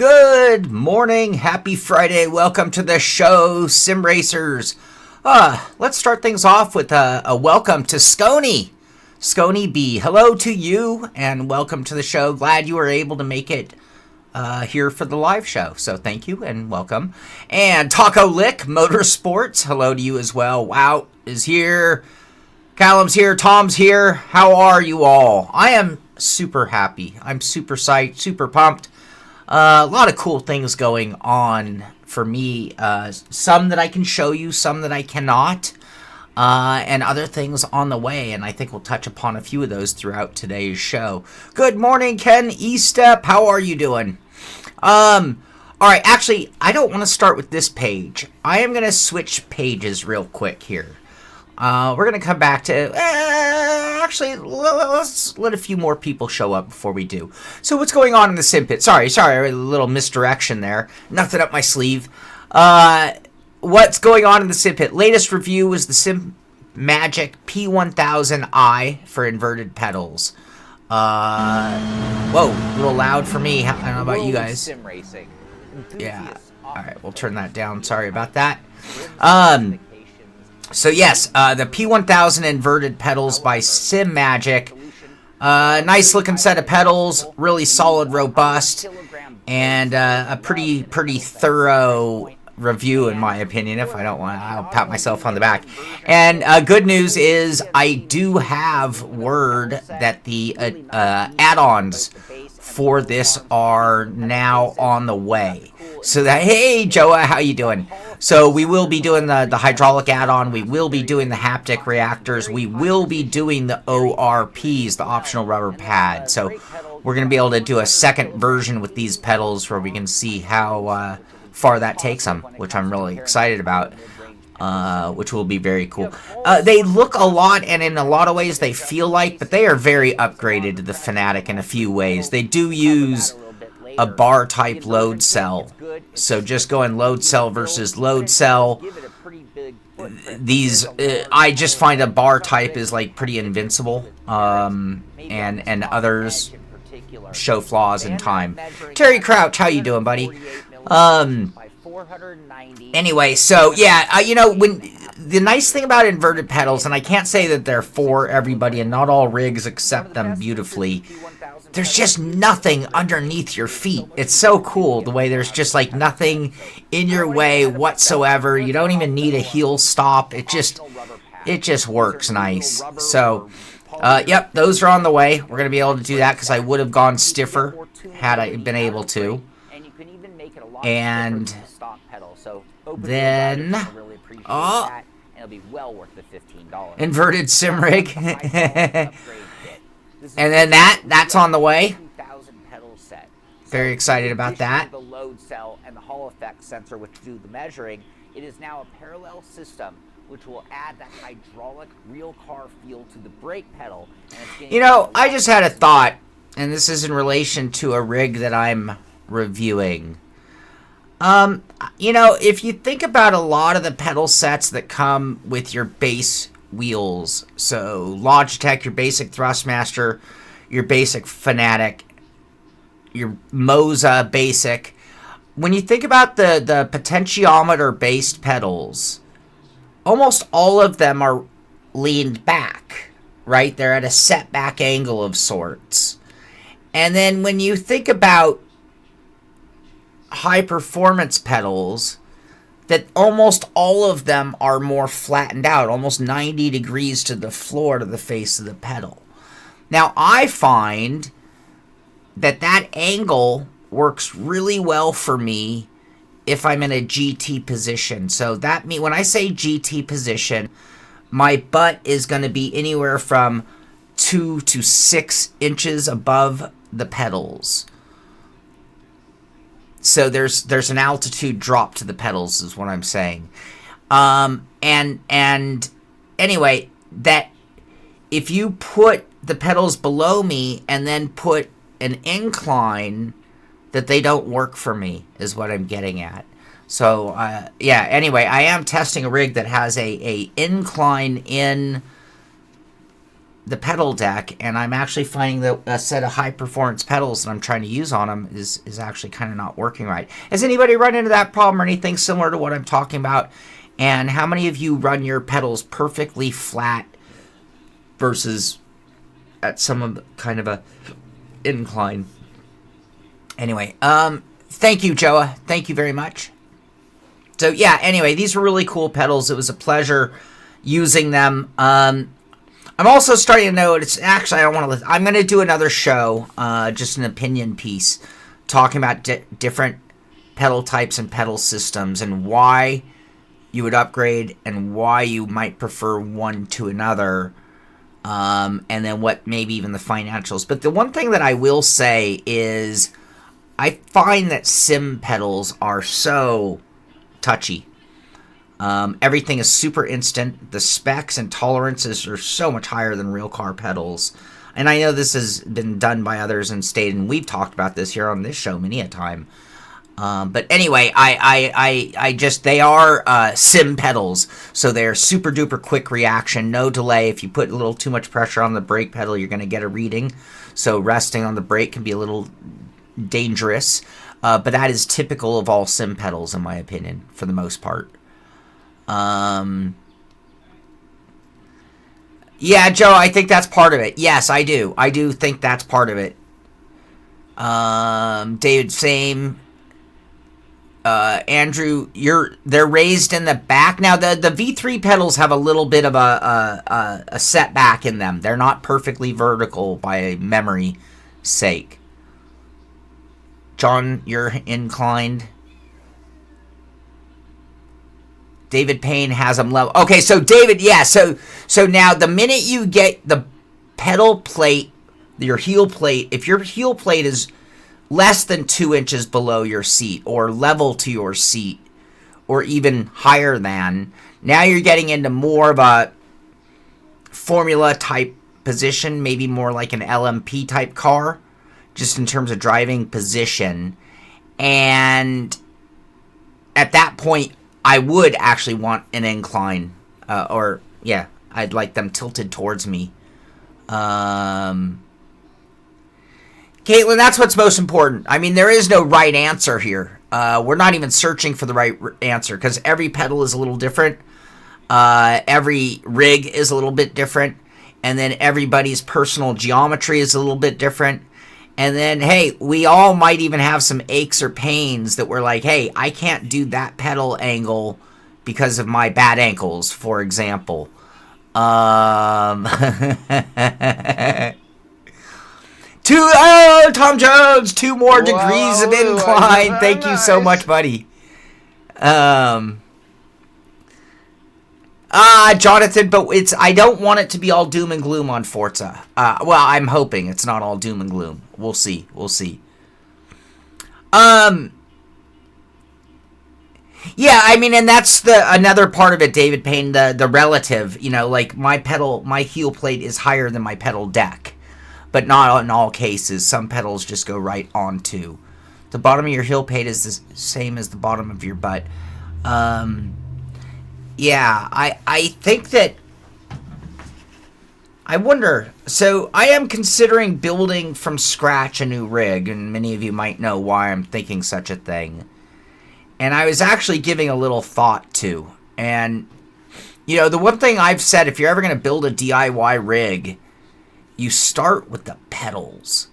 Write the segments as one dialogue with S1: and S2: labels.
S1: Good morning, happy Friday, welcome to the show, Sim Racers. Let's start things off with a welcome to Scony. Scony B, hello to you and welcome to the show. Glad you were able to make it here for the live show, so thank you and welcome. And Taco Lick Motorsports, hello to you as well. Wow is here, Callum's here, Tom's here. How are you all? I am super happy. I'm super psyched, super pumped. A lot of cool things going on for me. Some that I can show you, some that I cannot, and other things on the way. And I think we'll touch upon a few of those throughout today's show. Good morning, Ken Estep. How are you doing? All right, actually, I don't want to start with this page. I am going to switch pages real quick here. We're going to come back to, actually, let's let a few more people show up before we do. So what's going on in the Sim Pit? Sorry, a little misdirection there. Nothing up my sleeve. What's going on in the Sim Pit? Latest review was the Sim Magic P1000i for inverted pedals. Whoa, a little loud for me. I don't know about you guys.
S2: Sim racing.
S1: Yeah, all right, we'll turn that down. Sorry about that. So yes, the P1000 inverted pedals by Sim Magic. Nice looking set of pedals, really solid, robust, and a pretty thorough review in my opinion. If I don't want, I'll pat myself on the back. And good news is I do have word that the add-ons for this are now on the way. So that, hey Joa, how you doing? So we will be doing the hydraulic add-on, we will be doing the haptic reactors, we will be doing the ORPs, the optional rubber pad. So we're going to be able to do a second version with these pedals where we can see how far that takes them, which I'm really excited about, which will be very cool. They look a lot, and in a lot of ways they feel like, but they are very upgraded to the Fanatic in a few ways. They do use a bar type load cell, so just going load cell versus load cell, these I just find a bar type is like pretty invincible, and others show flaws in time. Terry Crouch, how you doing, buddy? Anyway, so yeah, when the nice thing about inverted pedals, and I can't say that they're for everybody and not all rigs accept them beautifully, there's just nothing underneath your feet. It's so cool the way there's just like nothing in your way whatsoever. You don't even need a heel stop. It just works nice. So yep, those are on the way. We're going to be able to do that because I would have gone stiffer had I been able to. And then inverted sim rig. And then that's on the way. Very excited about that.
S2: The load cell and the Hall effect sensor, which do the measuring. It is now a parallel system, which will add that hydraulic real car feel to the brake pedal.
S1: I just had a thought, and this is in relation to a rig that I'm reviewing. If you think about a lot of the pedal sets that come with your base wheels, so Logitech, your basic Thrustmaster, your basic Fanatic, your Moza basic, when you think about the potentiometer based pedals, almost all of them are leaned back, right? They're at a set back angle of sorts. And then when you think about high performance pedals, that almost all of them are more flattened out, almost 90 degrees to the floor, to the face of the pedal. Now, I find that angle works really well for me if I'm in a GT position. So that means when I say GT position, my butt is going to be anywhere from 2 to 6 inches above the pedals. So there's an altitude drop to the pedals is what I'm saying. And anyway, that if you put the pedals below me and then put an incline, that they don't work for me is what I'm getting at. So yeah, anyway, I am testing a rig that has a incline in the pedal deck, and I'm actually finding that a set of high performance pedals that I'm trying to use on them is actually kind of not working right. Has anybody run into that problem or anything similar to what I'm talking about? And how many of you run your pedals perfectly flat versus at some of the, kind of a incline? Anyway, thank you, Joa. Thank you very much. So yeah, anyway, these were really cool pedals. It was a pleasure using them. I'm also starting to notice, actually, I don't want to, I'm going to do another show, just an opinion piece, talking about different pedal types and pedal systems and why you would upgrade and why you might prefer one to another, and then what maybe even the financials. But the one thing that I will say is I find that sim pedals are so touchy. Everything is super instant. The specs and tolerances are so much higher than real car pedals. And I know this has been done by others and stated, and we've talked about this here on this show many a time. But anyway, I just, they are sim pedals, so they're super duper quick reaction, no delay. If you put a little too much pressure on the brake pedal, you're going to get a reading. So resting on the brake can be a little dangerous, but that is typical of all sim pedals, in my opinion, for the most part. Yeah, Joe, I think that's part of it. Yes, I do. I do think that's part of it. David, same. Andrew, they're raised in the back. Now, the V3 pedals have a little bit of a setback in them. They're not perfectly vertical by memory sake. John, you're inclined. David Payne has them level. Okay, so David, yeah, so now the minute you get the pedal plate, your heel plate, if your heel plate is less than 2 inches below your seat or level to your seat or even higher than, now you're getting into more of a formula type position, maybe more like an LMP type car, just in terms of driving position. And at that point, I would actually want an incline, I'd like them tilted towards me. Caitlin, that's what's most important. I mean, there is no right answer here. We're not even searching for the right answer because every pedal is a little different. Every rig is a little bit different. And then everybody's personal geometry is a little bit different. And then, hey, we all might even have some aches or pains that we're like, hey, I can't do that pedal angle because of my bad ankles, for example. Tom Jones, 2 more degrees of incline. Thank you so much, buddy. Jonathan, but I don't want it to be all doom and gloom on Forza. Well, I'm hoping it's not all doom and gloom. We'll see. Yeah, I mean, and that's another part of it, David Payne, the relative, like my heel plate is higher than my pedal deck, but not in all cases. Some pedals just go right onto. The bottom of your heel plate is the same as the bottom of your butt. Yeah, I think that, I wonder, so I am considering building from scratch a new rig, and many of you might know why I'm thinking such a thing. And I was actually giving a little thought to, and, the one thing I've said, if you're ever going to build a DIY rig, you start with the pedals.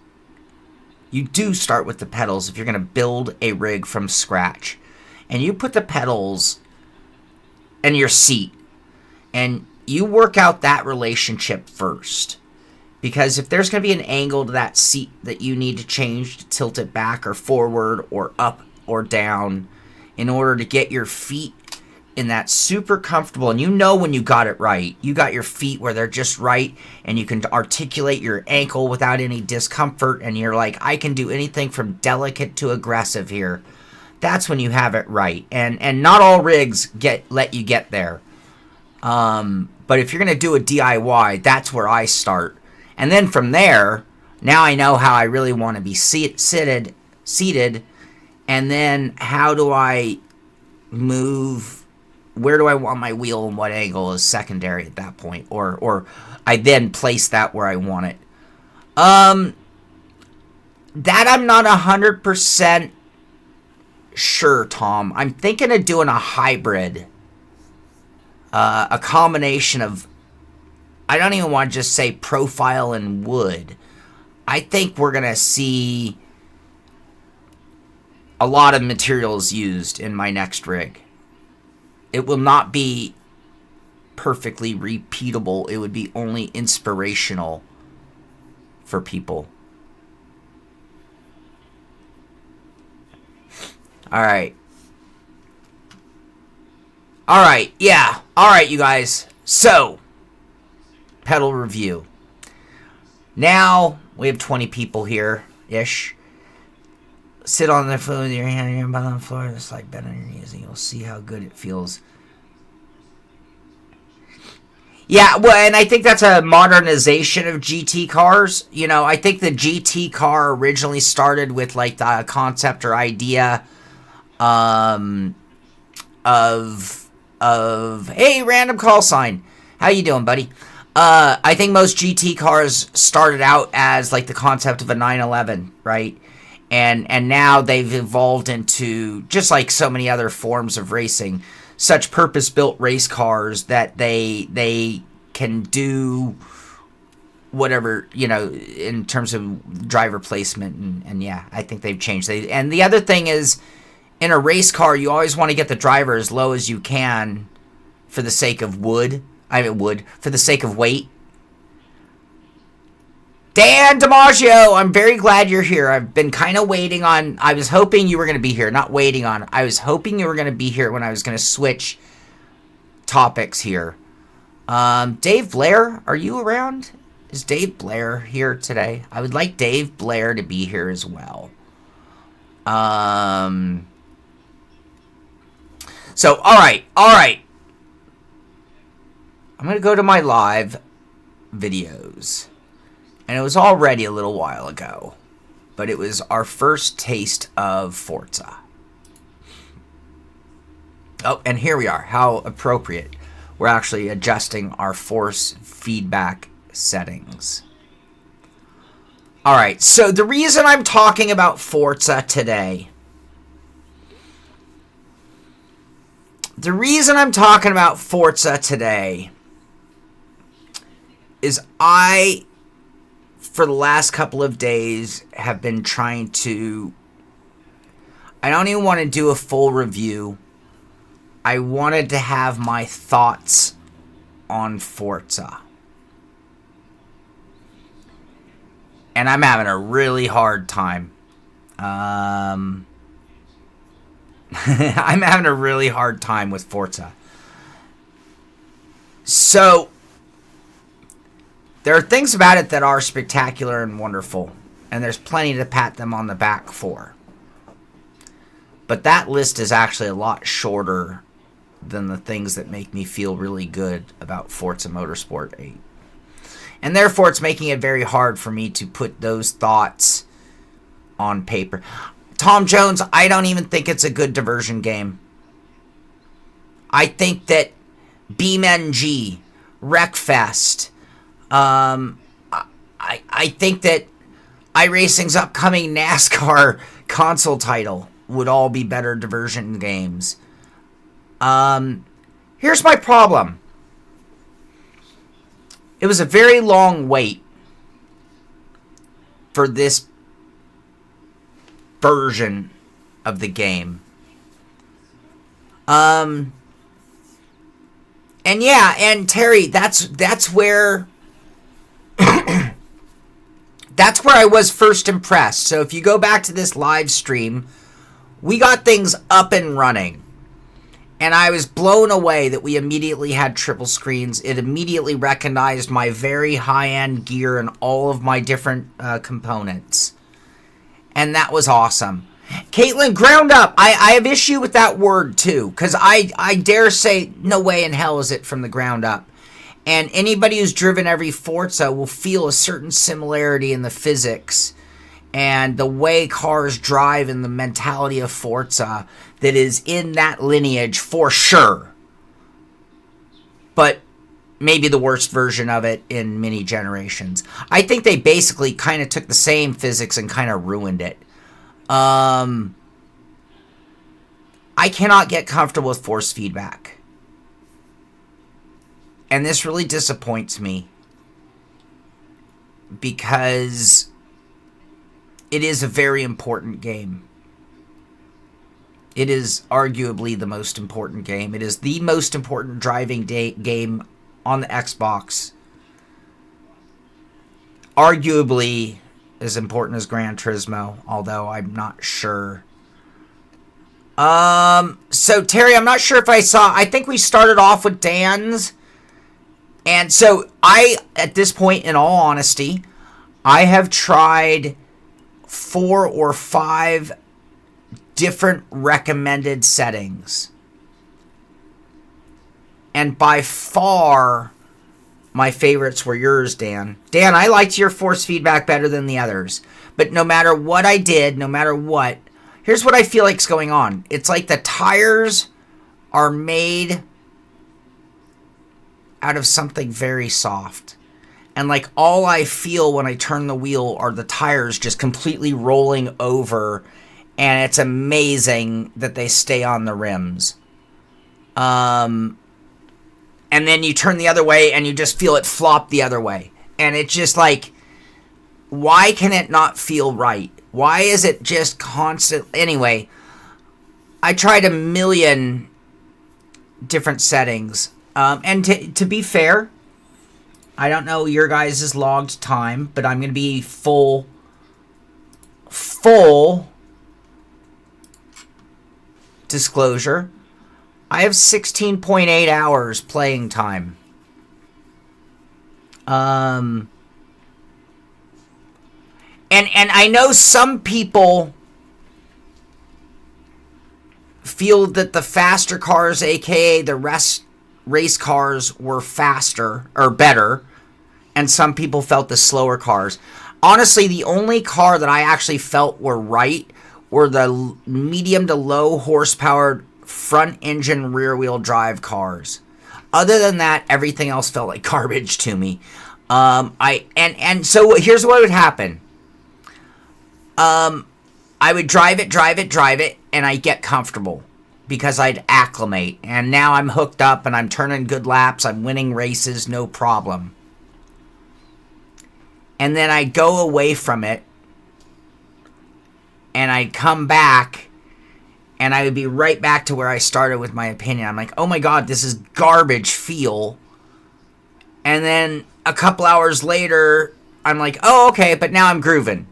S1: You do start with the pedals if you're going to build a rig from scratch. And you put the pedals and your seat, and you work out that relationship first, because if there's going to be an angle to that seat that you need to change to tilt it back or forward or up or down in order to get your feet in that super comfortable, and when you got it right, you got your feet where they're just right and you can articulate your ankle without any discomfort, and you're like, I can do anything from delicate to aggressive here. That's when you have it right. And not all rigs let you get there. But if you're going to do a DIY, that's where I start. And then from there, now I know how I really want to be seated. And then how do I move where do I want my wheel and what angle is secondary at that point, or I then place that where I want it. That I'm not 100% sure, Tom. I'm thinking of doing a hybrid, a combination of, I don't even want to just say profile and wood. I think we're going to see a lot of materials used in my next rig. It will not be perfectly repeatable. It would be only inspirational for people. All right. All right. Yeah. All right, you guys. So, pedal review. Now, we have 20 people here-ish. Sit on the floor with your hand on your butt on the floor. Just like bend on your knees, and you'll see how good it feels. Yeah, well, and I think that's a modernization of GT cars. You know, I think the GT car originally started with like the concept or idea of hey, random call sign. How you doing, buddy? I think most GT cars started out as like the concept of a 911, right? And now they've evolved into, just like so many other forms of racing, such purpose-built race cars that they can do whatever, you know, in terms of driver placement. And yeah, I think they've changed. And the other thing is, in a race car, you always want to get the driver as low as you can for the sake of for the sake of weight. Dan DiMaggio, I'm very glad you're here. I've been kind of waiting on, I was hoping you were going to be here. Not waiting on, I was hoping you were going to be here when I was going to switch topics here. Dave Blair, are you around? Is Dave Blair here today? I would like Dave Blair to be here as well. So, all right. I'm going to go to my live videos. And it was already a little while ago. But it was our first taste of Forza. Oh, and here we are. How appropriate. We're actually adjusting our force feedback settings. All right. So the reason I'm talking about Forza today... is I, for the last couple of days, have been trying to... I don't even want to do a full review. I wanted to have my thoughts on Forza. And I'm having a really hard time. I'm having a really hard time with Forza. So, there are things about it that are spectacular and wonderful, and there's plenty to pat them on the back for. But that list is actually a lot shorter than the things that make me feel really good about Forza Motorsport 8. And therefore, it's making it very hard for me to put those thoughts on paper. Tom Jones, I don't even think it's a good diversion game. I think that BeamNG, Wreckfest, I think that iRacing's upcoming NASCAR console title would all be better diversion games. Here's my problem. It was a very long wait for this version of the game. And yeah, and Terry, that's where that's where I was first impressed. So if you go back to this live stream, we got things up and running. And I was blown away that we immediately had triple screens. It immediately recognized my very high-end gear and all of my different components. And that was awesome. Caitlin, ground up. I have issue with that word, too. Because I dare say, no way in hell is it from the ground up. And anybody who's driven every Forza will feel a certain similarity in the physics and the way cars drive and the mentality of Forza that is in that lineage for sure. but maybe the worst version of it in many generations. I think they basically kind of took the same physics and kind of ruined it. I cannot get comfortable with force feedback. And this really disappoints me. Because it is a very important game. It is arguably the most important game. It is the most important driving game on the Xbox. Arguably as important as Gran Turismo, although I'm not sure. So Terry, I'm not sure if I think we started off with Dan's. And so at this point, in all honesty, I have tried 4 or 5 different recommended settings. And by far, my favorites were yours, Dan. Dan, I liked your force feedback better than the others. But no matter what I did, no matter what, here's what I feel like's going on. It's like the tires are made out of something very soft. And like all I feel when I turn the wheel are the tires just completely rolling over. And it's amazing that they stay on the rims. And then you turn the other way and you just feel it flop the other way. And it's just like, why can it not feel right? Why is it just constant? Anyway, I tried a million different settings. And to be fair, I don't know your guys' logged time, but I'm going to be full disclosure. I have 16.8 hours playing time. And I know some people feel that the faster cars, aka the race cars, were faster or better, and some people felt the slower cars. Honestly, the only car that I actually felt were right were the medium to low horsepower front engine rear wheel drive cars. Other than that, everything else felt like garbage to me. So here's what would happen. I would drive it, and I'd get comfortable because I'd acclimate. And now I'm hooked up and I'm turning good laps. I'm winning races, no problem. And then I'd go away from it and I'd come back and I would be right back to where I started with my opinion. I'm like, oh my God, this is garbage feel. And then a couple hours later, I'm like, oh, okay, but now I'm grooving.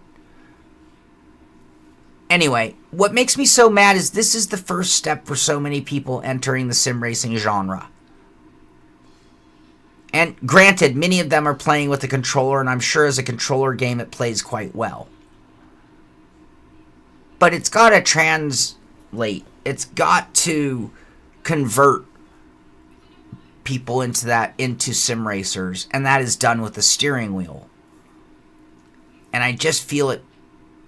S1: Anyway, what makes me so mad is this is the first step for so many people entering the sim racing genre. And granted, many of them are playing with a controller, and I'm sure as a controller game it plays quite well. But it's got to translate. It's got to convert people into sim racers, and that is done with the steering wheel. And I just feel it.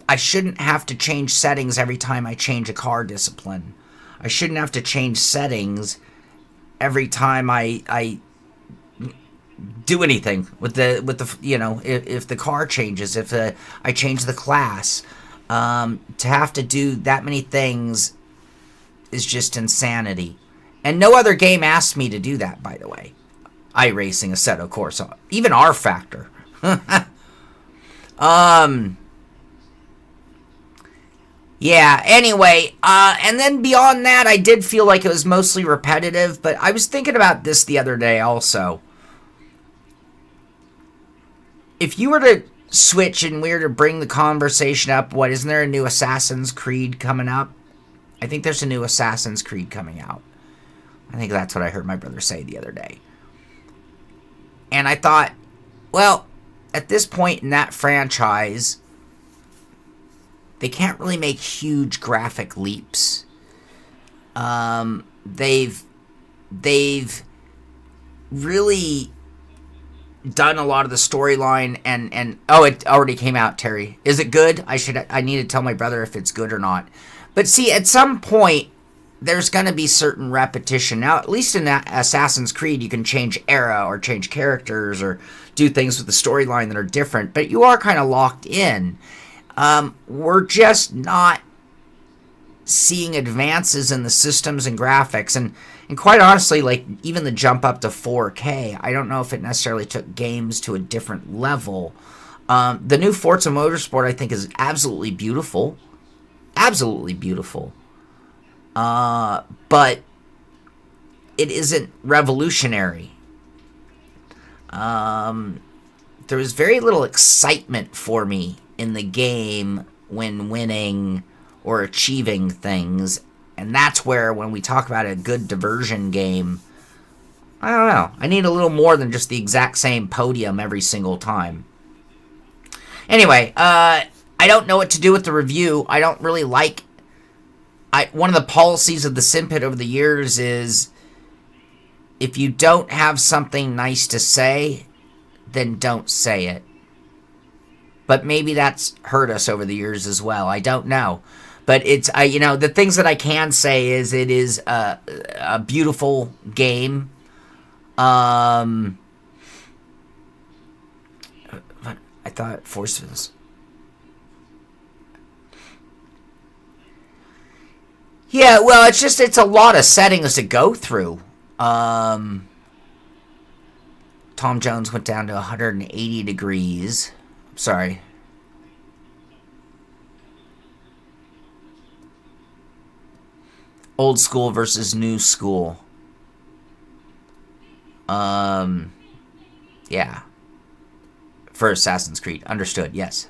S1: I shouldn't have to change settings every time I change a car discipline. I shouldn't have to change settings every time I do anything with the if the car changes, if I change the class. To have to do that many things is just insanity. And no other game asked me to do that, by the way. iRacing, Assetto Corsa, even R Factor. Yeah, anyway, and then beyond that, I did feel like it was mostly repetitive, but I was thinking about this the other day also. If you were to switch and we were to bring the conversation up, isn't there a new Assassin's Creed coming up? I think there's a new Assassin's Creed coming out. I think that's what I heard my brother say the other day. And I thought, well, at this point in that franchise, they can't really make huge graphic leaps. They've really done a lot of the storyline and oh, it already came out, Terry. Is it good? I need to tell my brother if it's good or not. But see, at some point, there's going to be certain repetition. Now, at least in Assassin's Creed, you can change era or change characters or do things with the storyline that are different, but you are kind of locked in. We're just not seeing advances in the systems and graphics, and quite honestly, like, even the jump up to 4K, I don't know if it necessarily took games to a different level. The new Forza Motorsport, I think, is absolutely beautiful. Absolutely beautiful. But it isn't revolutionary. There was very little excitement for me in the game when winning or achieving things, and that's where, when we talk about a good diversion game, I don't know, I need a little more than just the exact same podium every single time. Anyway, I don't know what to do with the review. I don't really like... one of the policies of the Simpit over the years is, if you don't have something nice to say, then don't say it. But maybe that's hurt us over the years as well. I don't know. But it's, the things that I can say is it is a beautiful game. I thought Force was... Yeah, well, it's a lot of settings to go through. Tom Jones went down to 180 degrees. Sorry. Old school versus new school. Yeah. For Assassin's Creed. Understood, yes.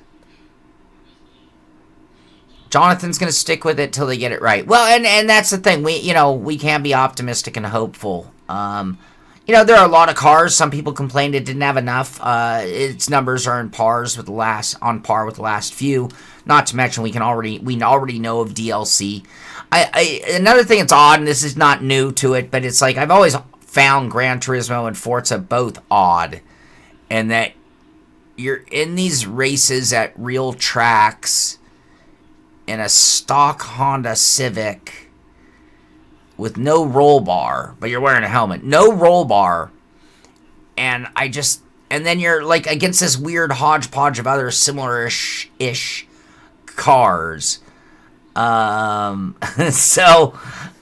S1: Jonathan's going to stick with it till they get it right. Well, and that's the thing. We can be optimistic and hopeful. There are a lot of cars. Some people complained it didn't have enough. Its numbers are on par with the last few. Not to mention we already know of DLC. Another thing that's odd, and this is not new to it, but it's like I've always found Gran Turismo and Forza both odd, and that you're in these races at real tracks in a stock Honda Civic with no roll bar, but you're wearing a helmet. No roll bar. And then you're like against this weird hodgepodge of other similar-ish cars. So,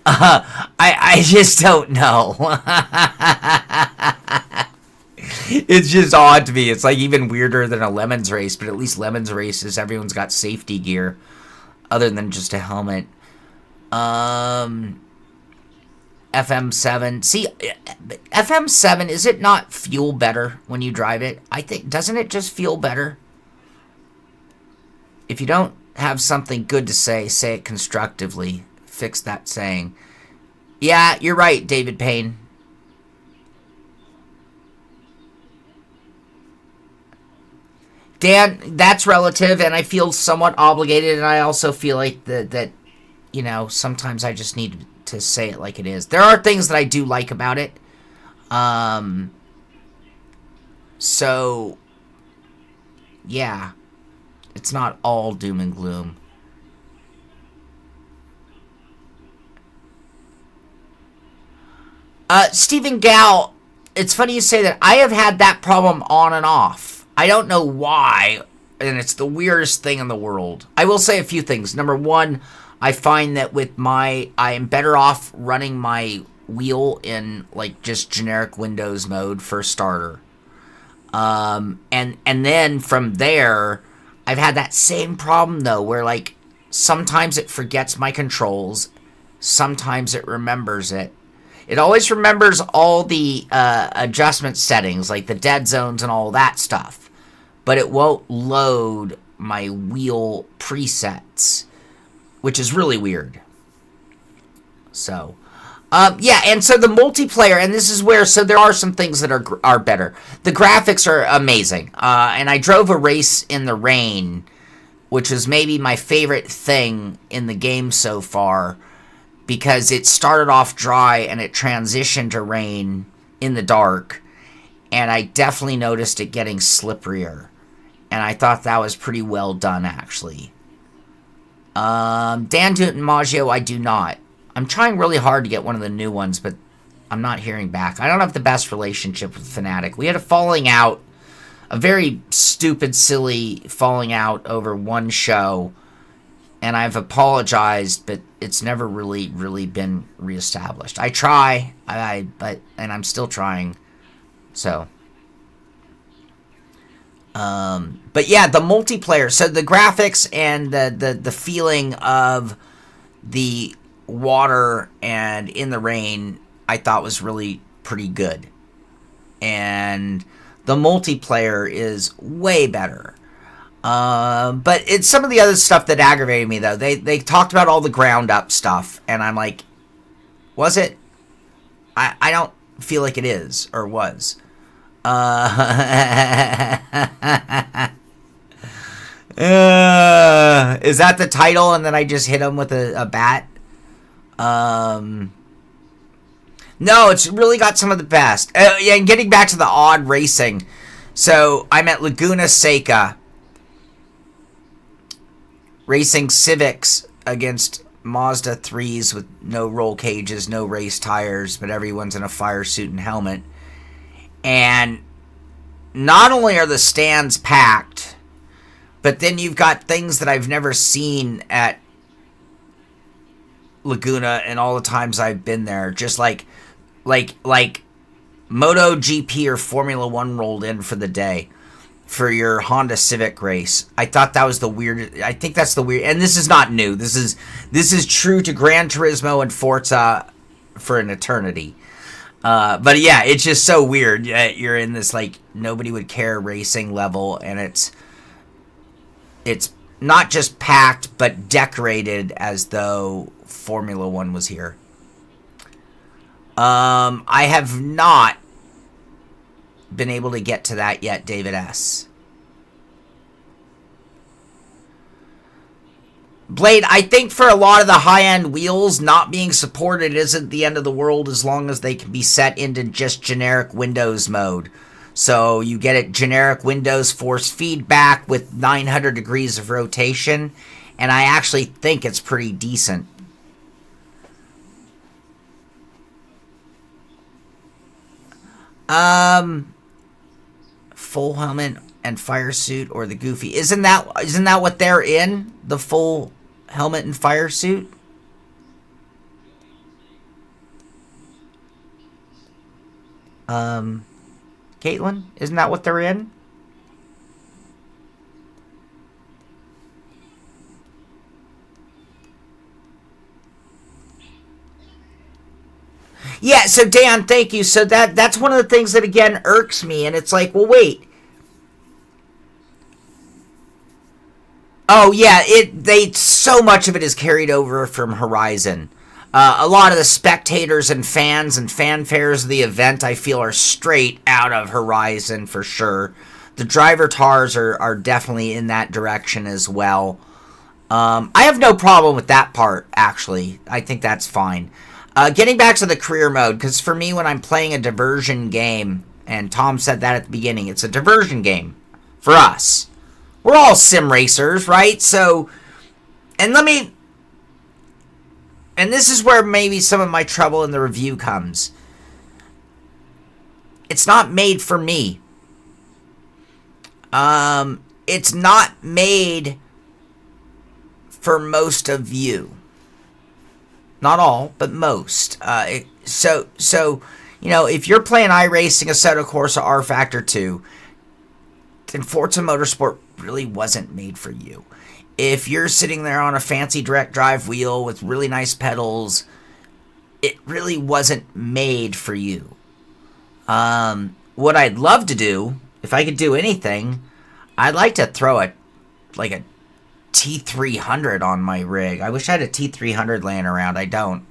S1: I just don't know. It's just odd to me. It's like even weirder than a Lemons race, but at least Lemons races, everyone's got safety gear other than just a helmet. FM7. See, FM7, is it not feel better when you drive it? I think, doesn't it just feel better? If you don't have something good to say it constructively. Fix that saying. Yeah, you're right, David Payne. Dan, that's relative, and I feel somewhat obligated, and I also feel like that sometimes I just need to say it like it is. There are things that I do like about it. So, yeah. It's not all doom and gloom. Stephen Gal, it's funny you say that. I have had that problem on and off. I don't know why, and it's the weirdest thing in the world. I will say a few things. Number one, I find that I am better off running my wheel in like just generic Windows mode for starter. And then from there, I've had that same problem though, where like sometimes it forgets my controls, sometimes it remembers it. It always remembers all the adjustment settings, like the dead zones and all that stuff, but it won't load my wheel presets, which is really weird. So, yeah, and so the multiplayer, and this is where, so there are some things that are better. The graphics are amazing, and I drove a race in the rain, which is maybe my favorite thing in the game so far, because it started off dry and it transitioned to rain in the dark, and I definitely noticed it getting slipperier, and I thought that was pretty well done, actually. Dan Maggio, I do not. I'm trying really hard to get one of the new ones, but I'm not hearing back. I don't have the best relationship with Fnatic. We had a falling out, a very stupid, silly falling out over one show, and I've apologized, but it's never really been reestablished. I try, and I'm still trying. So, but yeah, the multiplayer. So the graphics and the feeling of the water and in the rain, I thought was really pretty good. And the multiplayer is way better. But it's some of the other stuff that aggravated me, though. They talked about all the ground up stuff, and I'm like, was it? I don't feel like it is, or was. Is that the title, and then I just hit him with a bat? No, it's really got some of the best. Yeah, and getting back to the odd racing. So, I'm at Laguna Seca, racing Civics against Mazda 3s with no roll cages, no race tires, but everyone's in a fire suit and helmet. And not only are the stands packed, but then you've got things that I've never seen at Laguna in all the times I've been there. Just like MotoGP or Formula One rolled in for the day for your Honda Civic race. I thought that was the weird. I think that's the weird. And this is not new. This is true to Gran Turismo and Forza for an eternity. But yeah, it's just so weird. You're in this like nobody would care racing level, and it's not just packed but decorated as though Formula One was here. I have not been able to get to that yet, David S. Blade, I think for a lot of the high-end wheels, not being supported isn't the end of the world as long as they can be set into just generic Windows mode. So you get it generic Windows force feedback with 900 degrees of rotation, and I actually think it's pretty decent. Full helmet and fire suit or the goofy. Isn't that what they're in? The full helmet and fire suit? Caitlin, isn't that what they're in? Yeah, so Dan, thank you. So that's one of the things that again irks me, and it's like, well, wait. Oh yeah, so much of it is carried over from Horizon. A lot of the spectators and fans and fanfares of the event, I feel, are straight out of Horizon for sure. The driver tars are definitely in that direction as well. I have no problem with that part, actually. I think that's fine. Getting back to the career mode, because for me, when I'm playing a diversion game, and Tom said that at the beginning, it's a diversion game for us. We're all sim racers, right? So, and this is where maybe some of my trouble in the review comes. It's not made for me. It's not made for most of you. Not all, but most. So you know, if you're playing iRacing, Assetto Corsa, R Factor 2, then Forza Motorsport really wasn't made for you. If you're sitting there on a fancy direct drive wheel with really nice pedals, it really wasn't made for you. What I'd love to do, if I could do anything, I'd like to throw a T300 on my rig. I wish I had a T300 laying around. I don't.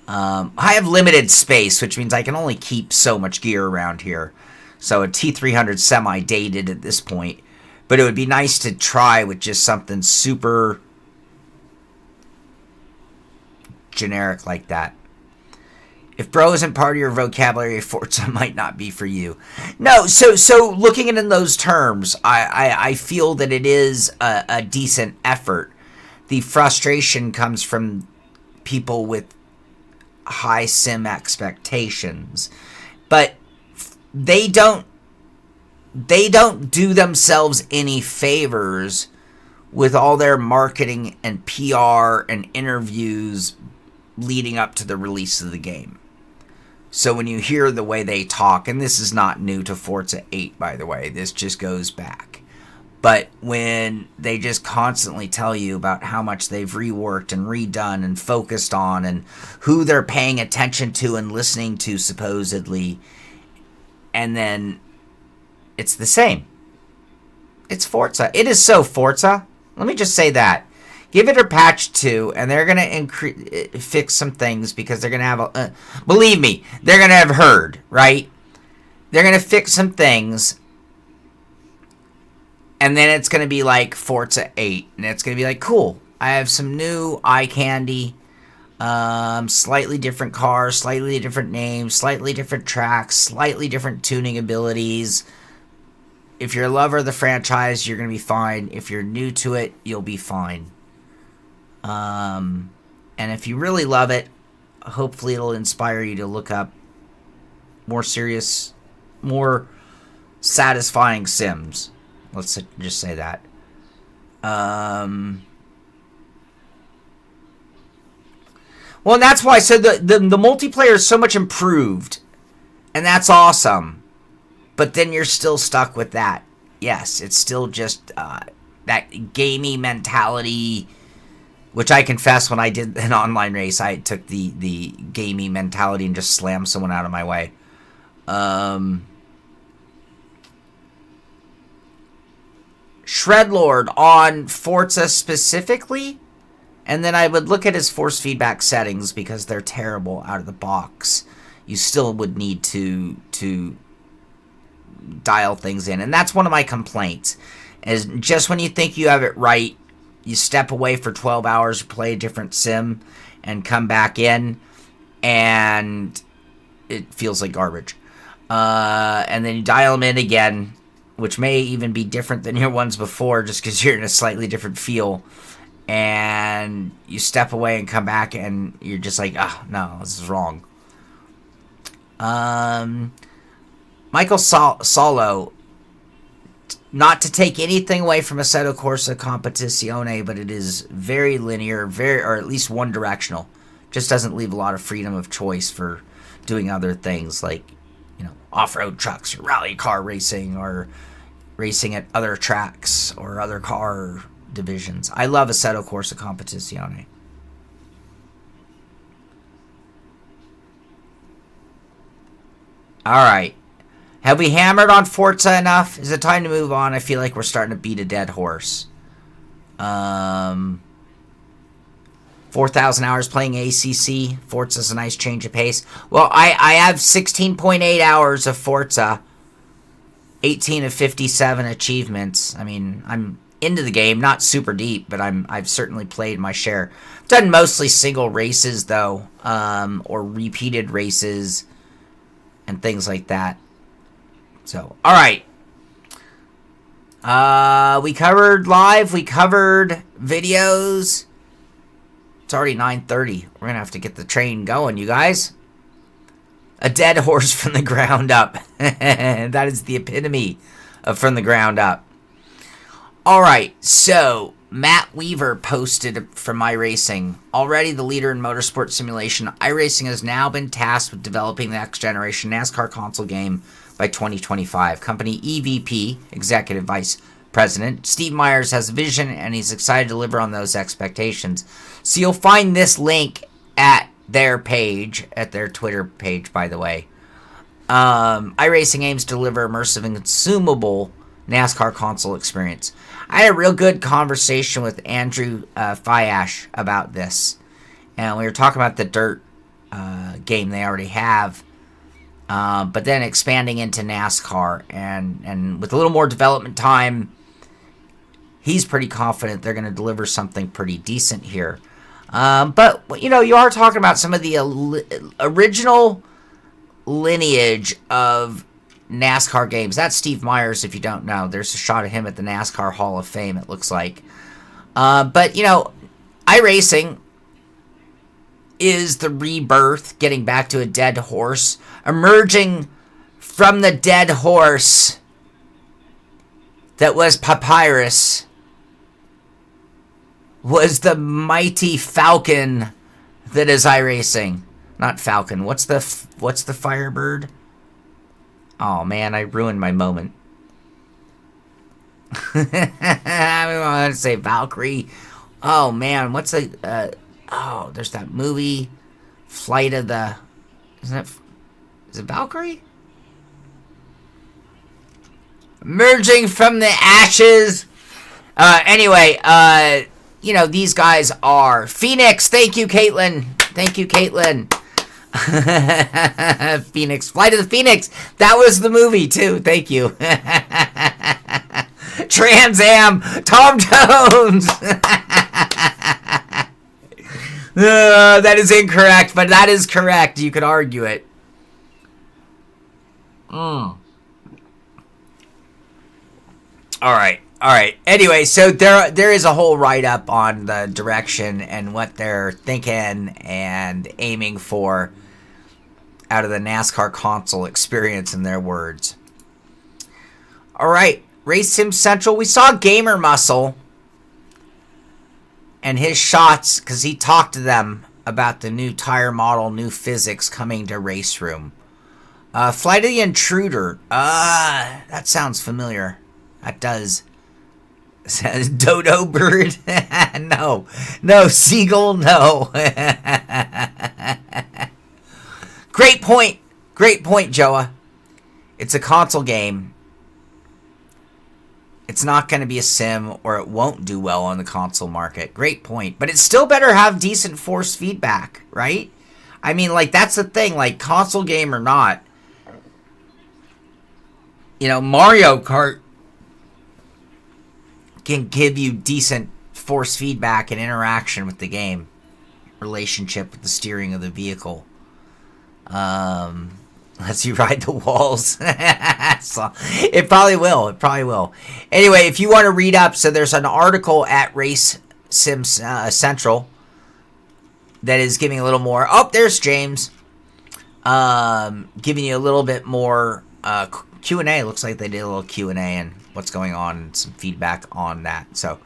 S1: I have limited space, which means I can only keep so much gear around here. So a T300 semi-dated at this point. But it would be nice to try with just something super generic like that. If bro isn't part of your vocabulary, Forza might not be for you. No, so looking at it in those terms, I feel that it is a decent effort. The frustration comes from people with high sim expectations, but they don't do themselves any favors with all their marketing and PR and interviews leading up to the release of the game. So when you hear the way they talk, and this is not new to Forza 8, by the way, this just goes back. But when they just constantly tell you about how much they've reworked and redone and focused on and who they're paying attention to and listening to, supposedly, and then it's the same. It's Forza. It is so Forza. Let me just say that. Give it a patch 2, and they're going to fix some things because they're going to have believe me, they're going to have heard, right? They're going to fix some things, and then it's going to be like Forza 8, and it's going to be like, cool, I have some new eye candy, slightly different cars, slightly different names, slightly different tracks, slightly different tuning abilities. If you're a lover of the franchise, you're going to be fine. If you're new to it, you'll be fine. And if you really love it, hopefully it'll inspire you to look up more serious, more satisfying sims. Let's just say that. Well, and that's why. So the multiplayer is so much improved, and that's awesome. But then you're still stuck with that. Yes, it's still just that gamey mentality, which I confess when I did an online race, I took the gamey mentality and just slammed someone out of my way. Shredlord on Forza specifically, and then I would look at his force feedback settings because they're terrible out of the box. You still would need to dial things in, and that's one of my complaints, is just when you think you have it right, you step away for 12 hours, play a different sim, and come back in, and it feels like garbage. And then you dial them in again, which may even be different than your ones before, just because you're in a slightly different feel, and you step away and come back, and you're just like, oh, no, this is wrong. Michael Solo, not to take anything away from Assetto Corsa Competizione, but it is very linear, or at least one directional. Just doesn't leave a lot of freedom of choice for doing other things like, off-road trucks or rally car racing or racing at other tracks or other car divisions. I love Assetto Corsa Competizione. All right. Have we hammered on Forza enough? Is it time to move on? I feel like we're starting to beat a dead horse. 4,000 hours playing ACC. Forza's a nice change of pace. Well, I have 16.8 hours of Forza. 18 of 57 achievements. I mean, I'm into the game, not super deep, but I've certainly played my share. I've done mostly single races, though, or repeated races and things like that. So, all right. We covered live. We covered videos. It's already 9:30. We're going to have to get the train going, you guys. A dead horse from the ground up. That is the epitome of from the ground up. All right. So, Matt Weaver posted from iRacing. Already the leader in motorsport simulation, iRacing has now been tasked with developing the next generation NASCAR console game by 2025. Company EVP, Executive Vice President, Steve Myers has a vision, and he's excited to deliver on those expectations. So you'll find this link at their page, at their Twitter page, by the way. iRacing aims to deliver immersive and consumable NASCAR console experience. I had a real good conversation with Andrew Fiash about this, and we were talking about the Dirt game they already have. But then expanding into NASCAR, and with a little more development time, he's pretty confident they're going to deliver something pretty decent here. But, you are talking about some of the original lineage of NASCAR games. That's Steve Myers, if you don't know. There's a shot of him at the NASCAR Hall of Fame, it looks like. But, iRacing is the rebirth, getting back to a dead horse. Emerging from the dead horse that was Papyrus was the mighty falcon that is iRacing. Not falcon. What's the Firebird? Oh man, I ruined my moment. I want to say Valkyrie. Oh man, what's the there's that movie Flight of the is it Valkyrie? Emerging from the ashes. Anyway, these guys are Phoenix. Thank you, Caitlin. Phoenix. Flight of the Phoenix. That was the movie, too. Thank you. Trans Am. Tom Jones. That is incorrect, but that is correct. You could argue it. All right. Anyway, so there is a whole write-up on the direction and what they're thinking and aiming for out of the NASCAR console experience, in their words. All right, Race Sim Central. We saw Gamer Muscle and his shots because he talked to them about the new tire model, new physics coming to Race Room. Flight of the Intruder. That sounds familiar. That does. Says Dodo Bird. No, Seagull. No. Great point, Joa. It's a console game. It's not going to be a sim, or it won't do well on the console market. Great point. But it still better have decent force feedback, right? I mean, that's the thing. Console game or not, Mario Kart can give you decent force feedback and interaction with the game. Relationship with the steering of the vehicle. Lets you ride the walls. So, it probably will. Anyway, if you want to read up, so there's an article at Race Sim Central that is giving a little more. Oh, there's James. Giving you a little bit more Q&A. Looks like they did a little Q&A and what's going on and some feedback on that. So,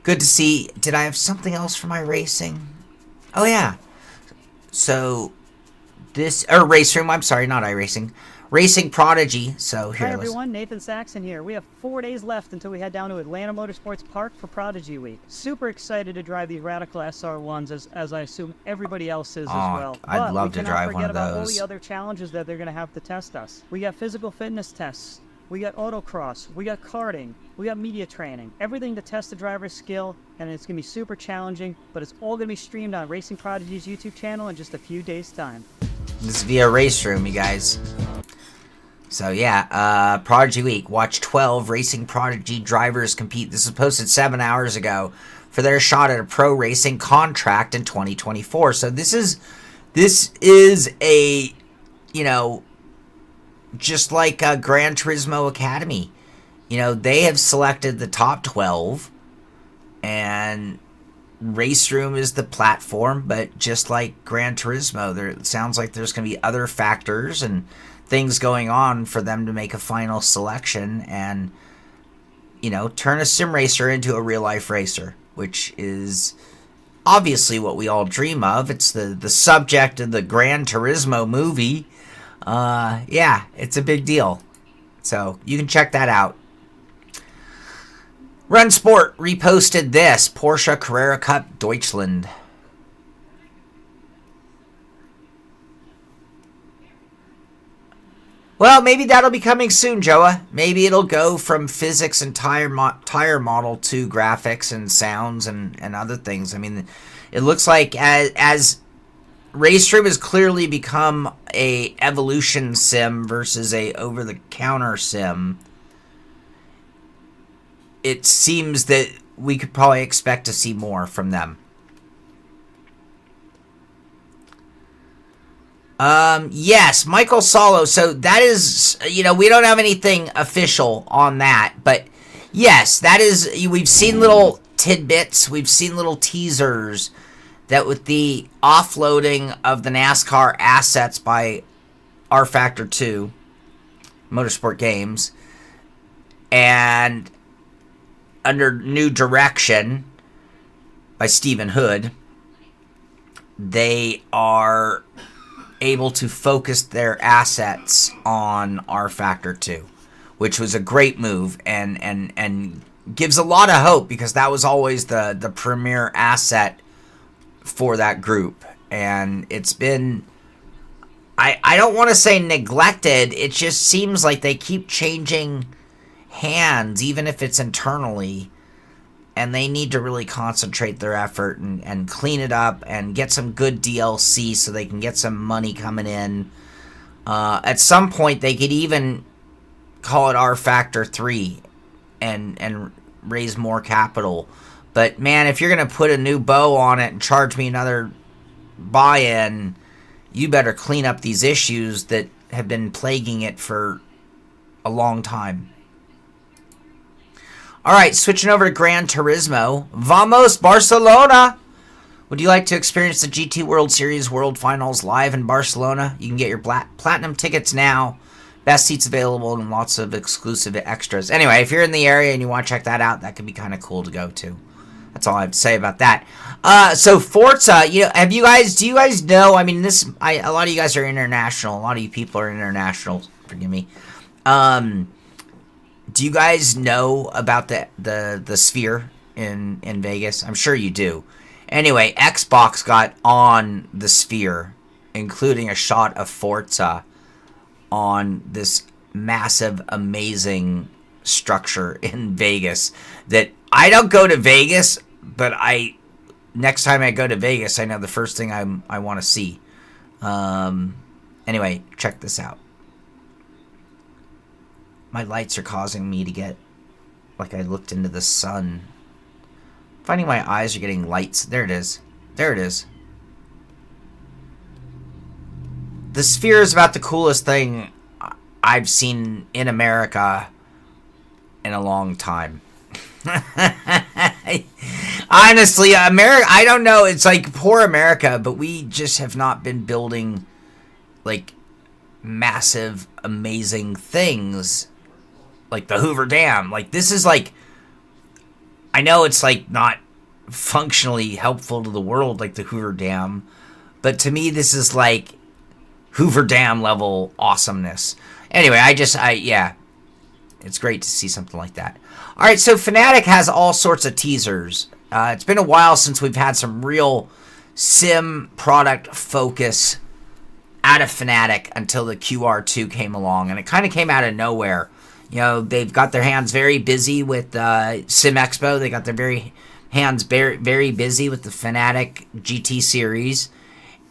S1: good to see. Did I have something else for my racing? Oh, yeah. So, Race Room. I'm sorry, not iRacing. Racing Prodigy. So, here.
S3: Hi, everyone. Nathan Saxon here. We have 4 days left until we head down to Atlanta Motorsports Park for Prodigy Week. Super excited to drive these Radical SR1s, as I assume everybody else is as well.
S1: I'd love to drive one of those.
S3: We cannot forget about all the other challenges that they're going to have to test us. We got physical fitness tests. We got autocross, we got karting, we got media training, everything to test the driver's skill, and it's going to be super challenging, but it's all going to be streamed on Racing Prodigy's YouTube channel in just a few days' time.
S1: This is via Race Room, you guys. So yeah, Prodigy Week. Watch 12 Racing Prodigy drivers compete. This was posted 7 hours ago for their shot at a pro racing contract in 2024. So this is a, just like Gran Turismo Academy. They have selected the top 12, and Race Room is the platform, but just like Gran Turismo, it sounds like there's going to be other factors and things going on for them to make a final selection and, turn a sim racer into a real-life racer, which is obviously what we all dream of. It's the subject of the Gran Turismo movie. Yeah, it's a big deal. So you can check that out. Run Sport reposted this. Porsche Carrera Cup Deutschland. Well, maybe that'll be coming soon, Joa. Maybe it'll go from physics and tire model to graphics and sounds and other things. I mean, it looks like as Race Room has clearly become a evolution sim versus a over-the-counter sim. It seems that we could probably expect to see more from them. Yes, Michael Solo. So that is, we don't have anything official on that, but yes, that is, we've seen little tidbits, we've seen little teasers that with the offloading of the NASCAR assets by R Factor 2 Motorsport Games and under new direction by Stephen Hood, they are able to focus their assets on R Factor 2, which was a great move and gives a lot of hope, because that was always the premier asset for that group. And it's been, I don't want to say neglected, it just seems like they keep changing hands, even if it's internally, and they need to really concentrate their effort and clean it up and get some good DLC so they can get some money coming in. At some point, they could even call it R Factor 3 and raise more capital. But man, if you're going to put a new bow on it and charge me another buy-in, you better clean up these issues that have been plaguing it for a long time. All right, switching over to Gran Turismo. Vamos, Barcelona! Would you like to experience the GT World Series World Finals live in Barcelona? You can get your platinum tickets now. Best seats available and lots of exclusive extras. Anyway, if you're in the area and you want to check that out, that could be kind of cool to go to. That's all I have to say about that. So Forza, do you guys know? I mean, a lot of you guys are international. A lot of you people are international. Forgive me. Do you guys know about the Sphere in Vegas? I'm sure you do. Anyway, Xbox got on the Sphere, including a shot of Forza on this massive, amazing structure in Vegas. That I don't go to Vegas, but next time I go to Vegas, I know the first thing I want to see. Anyway, check this out. My lights are causing me to get, like I looked into the sun. Finding my eyes are getting lights. There it is. There it is. The Sphere is about the coolest thing I've seen in America in a long time. Honestly, America, I don't know. It's like poor America, but we just have not been building like massive, amazing things like the Hoover Dam. Like, this is like, I know it's like not functionally helpful to the world like the Hoover Dam, but to me this is like Hoover Dam level awesomeness. Anyway, yeah, it's great to see something like that. All right, so Fanatec has all sorts of teasers. It's been a while since we've had some real sim product focus out of Fanatec until the QR2 came along, and it kind of came out of nowhere. They've got their hands very busy with Sim Expo. They got their hands very busy with the Fanatec GT series.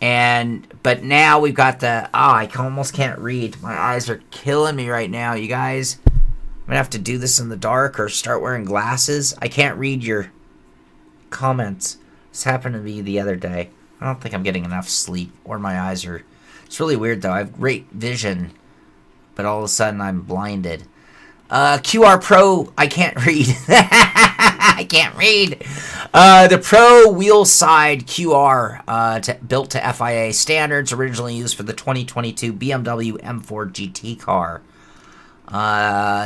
S1: But now we've got I almost can't read. My eyes are killing me right now, you guys. I'm going to have to do this in the dark or start wearing glasses. I can't read your comments. This happened to me the other day. I don't think I'm getting enough sleep, or my eyes are... It's really weird, though. I have great vision, but all of a sudden I'm blinded. QR Pro, I can't read. I can't read. The Pro wheel side QR built to FIA standards, originally used for the 2022 BMW M4 GT car.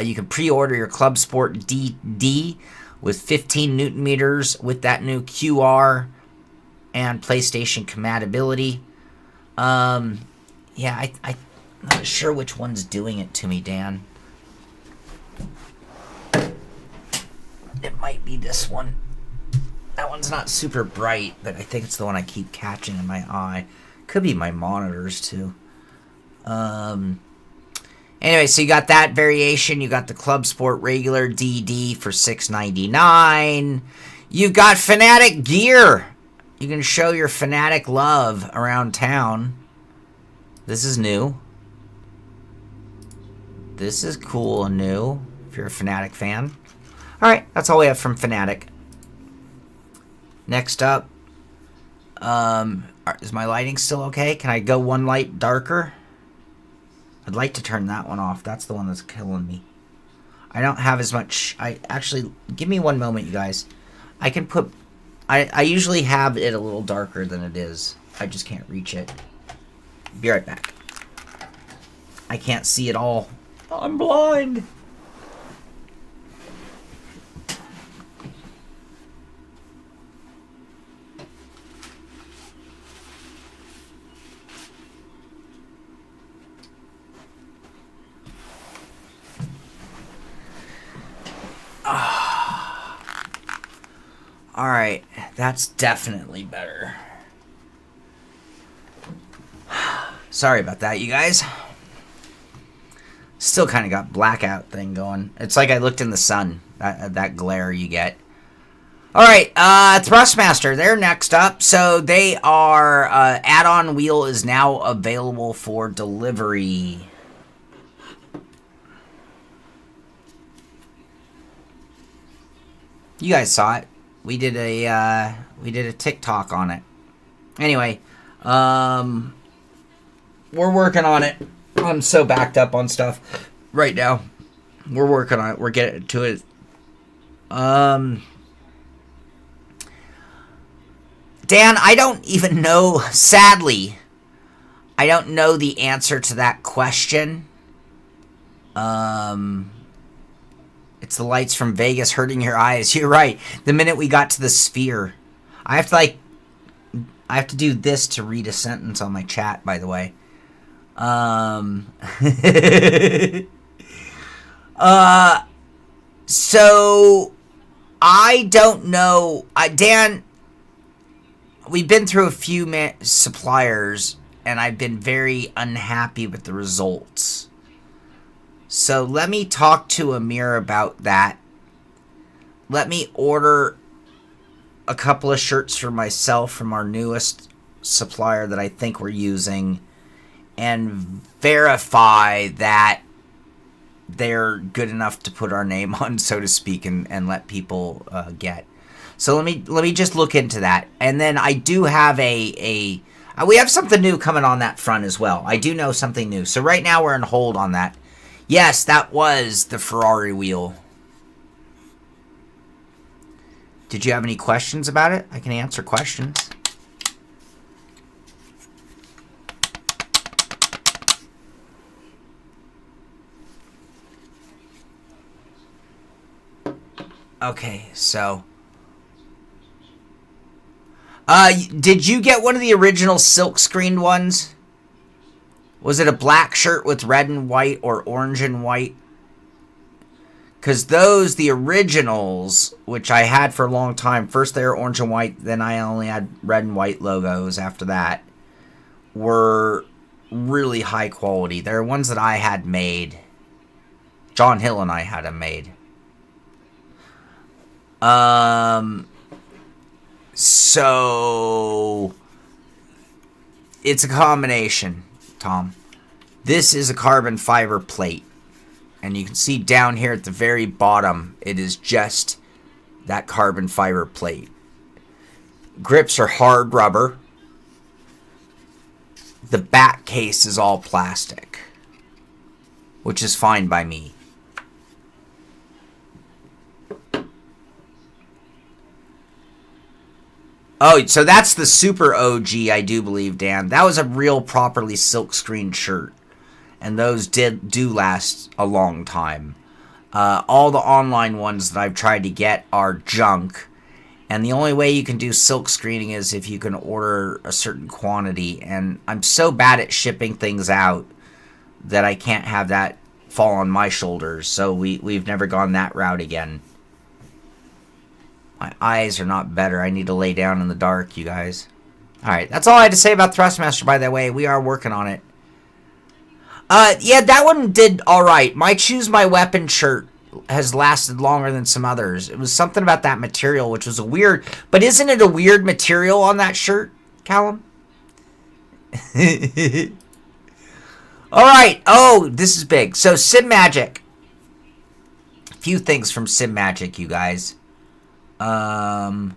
S1: You can pre-order your Club Sport DD with 15 Newton meters with that new QR and PlayStation compatibility. Yeah, I'm not sure which one's doing it to me, Dan. It might be this one. That one's not super bright, but I think it's the one I keep catching in my eye. Could be my monitors, too. Anyway, so you got that variation. You got the Club Sport regular DD for $6.99. You've got Fanatec gear. You can show your Fanatec love around town. This is new. This is cool and new if you're a Fanatec fan. All right, that's all we have from Fanatec. Next up, is my lighting still okay? Can I go one light darker? I'd like to turn that one off. That's the one that's killing me. I don't have as much... Give me one moment, you guys. I can put I usually have it a little darker than it is. I just can't reach it. Be right back. I can't see it all. I'm blind. Alright, that's definitely better. Sorry about that, you guys. Still kind of got blackout thing going. It's like I looked in the sun. That glare you get. Alright, Thrustmaster, they're next up. So they are, add-on wheel is now available for delivery. You guys saw it. We did a TikTok on it. Anyway, we're working on it. I'm so backed up on stuff right now. We're working on it. We're getting to it. Dan, I don't even know, sadly, I don't know the answer to that question. It's the lights from Vegas hurting your eyes. You're right. The minute we got to the sphere, I have to do this to read a sentence on my chat, by the way. So I don't know. Dan, we've been through a few suppliers, and I've been very unhappy with the results. So let me talk to Amir about that. Let me order a couple of shirts for myself from our newest supplier that I think we're using, and verify that they're good enough to put our name on, so to speak, and let people get. So let me just look into that. And then I do have we have something new coming on that front as well. I do know something new. So right now we're on hold on that. Yes, that was the Ferrari wheel. Did you have any questions about it? I can answer questions. Okay, so... did you get one of the original silk screened ones? Was it a black shirt with red and white or orange and white? Because those, the originals, which I had for a long time, first they were orange and white, then I only had red and white logos after that, were really high quality. They're ones that I had made. John Hill and I had them made. So it's a combination, Tom. This is a carbon fiber plate, and you can see down here at the very bottom, it is just that carbon fiber plate. Grips are hard rubber. The back case is all plastic, which is fine by me. Oh, so that's the Super OG, I do believe, Dan. That was a real properly silk screened shirt. And those do last a long time. All the online ones that I've tried to get are junk. And the only way you can do silk screening is if you can order a certain quantity. And I'm so bad at shipping things out that I can't have that fall on my shoulders. So we've never gone that route again. My eyes are not better. I need to lay down in the dark, you guys. Alright, that's all I had to say about Thrustmaster, by the way. We are working on it. Yeah, that one did alright. My Choose My Weapon shirt has lasted longer than some others. It was something about that material, which was a weird... But isn't it a weird material on that shirt, Callum? Alright. Oh, this is big. So, Sim Magic. A few things from Sim Magic, you guys. I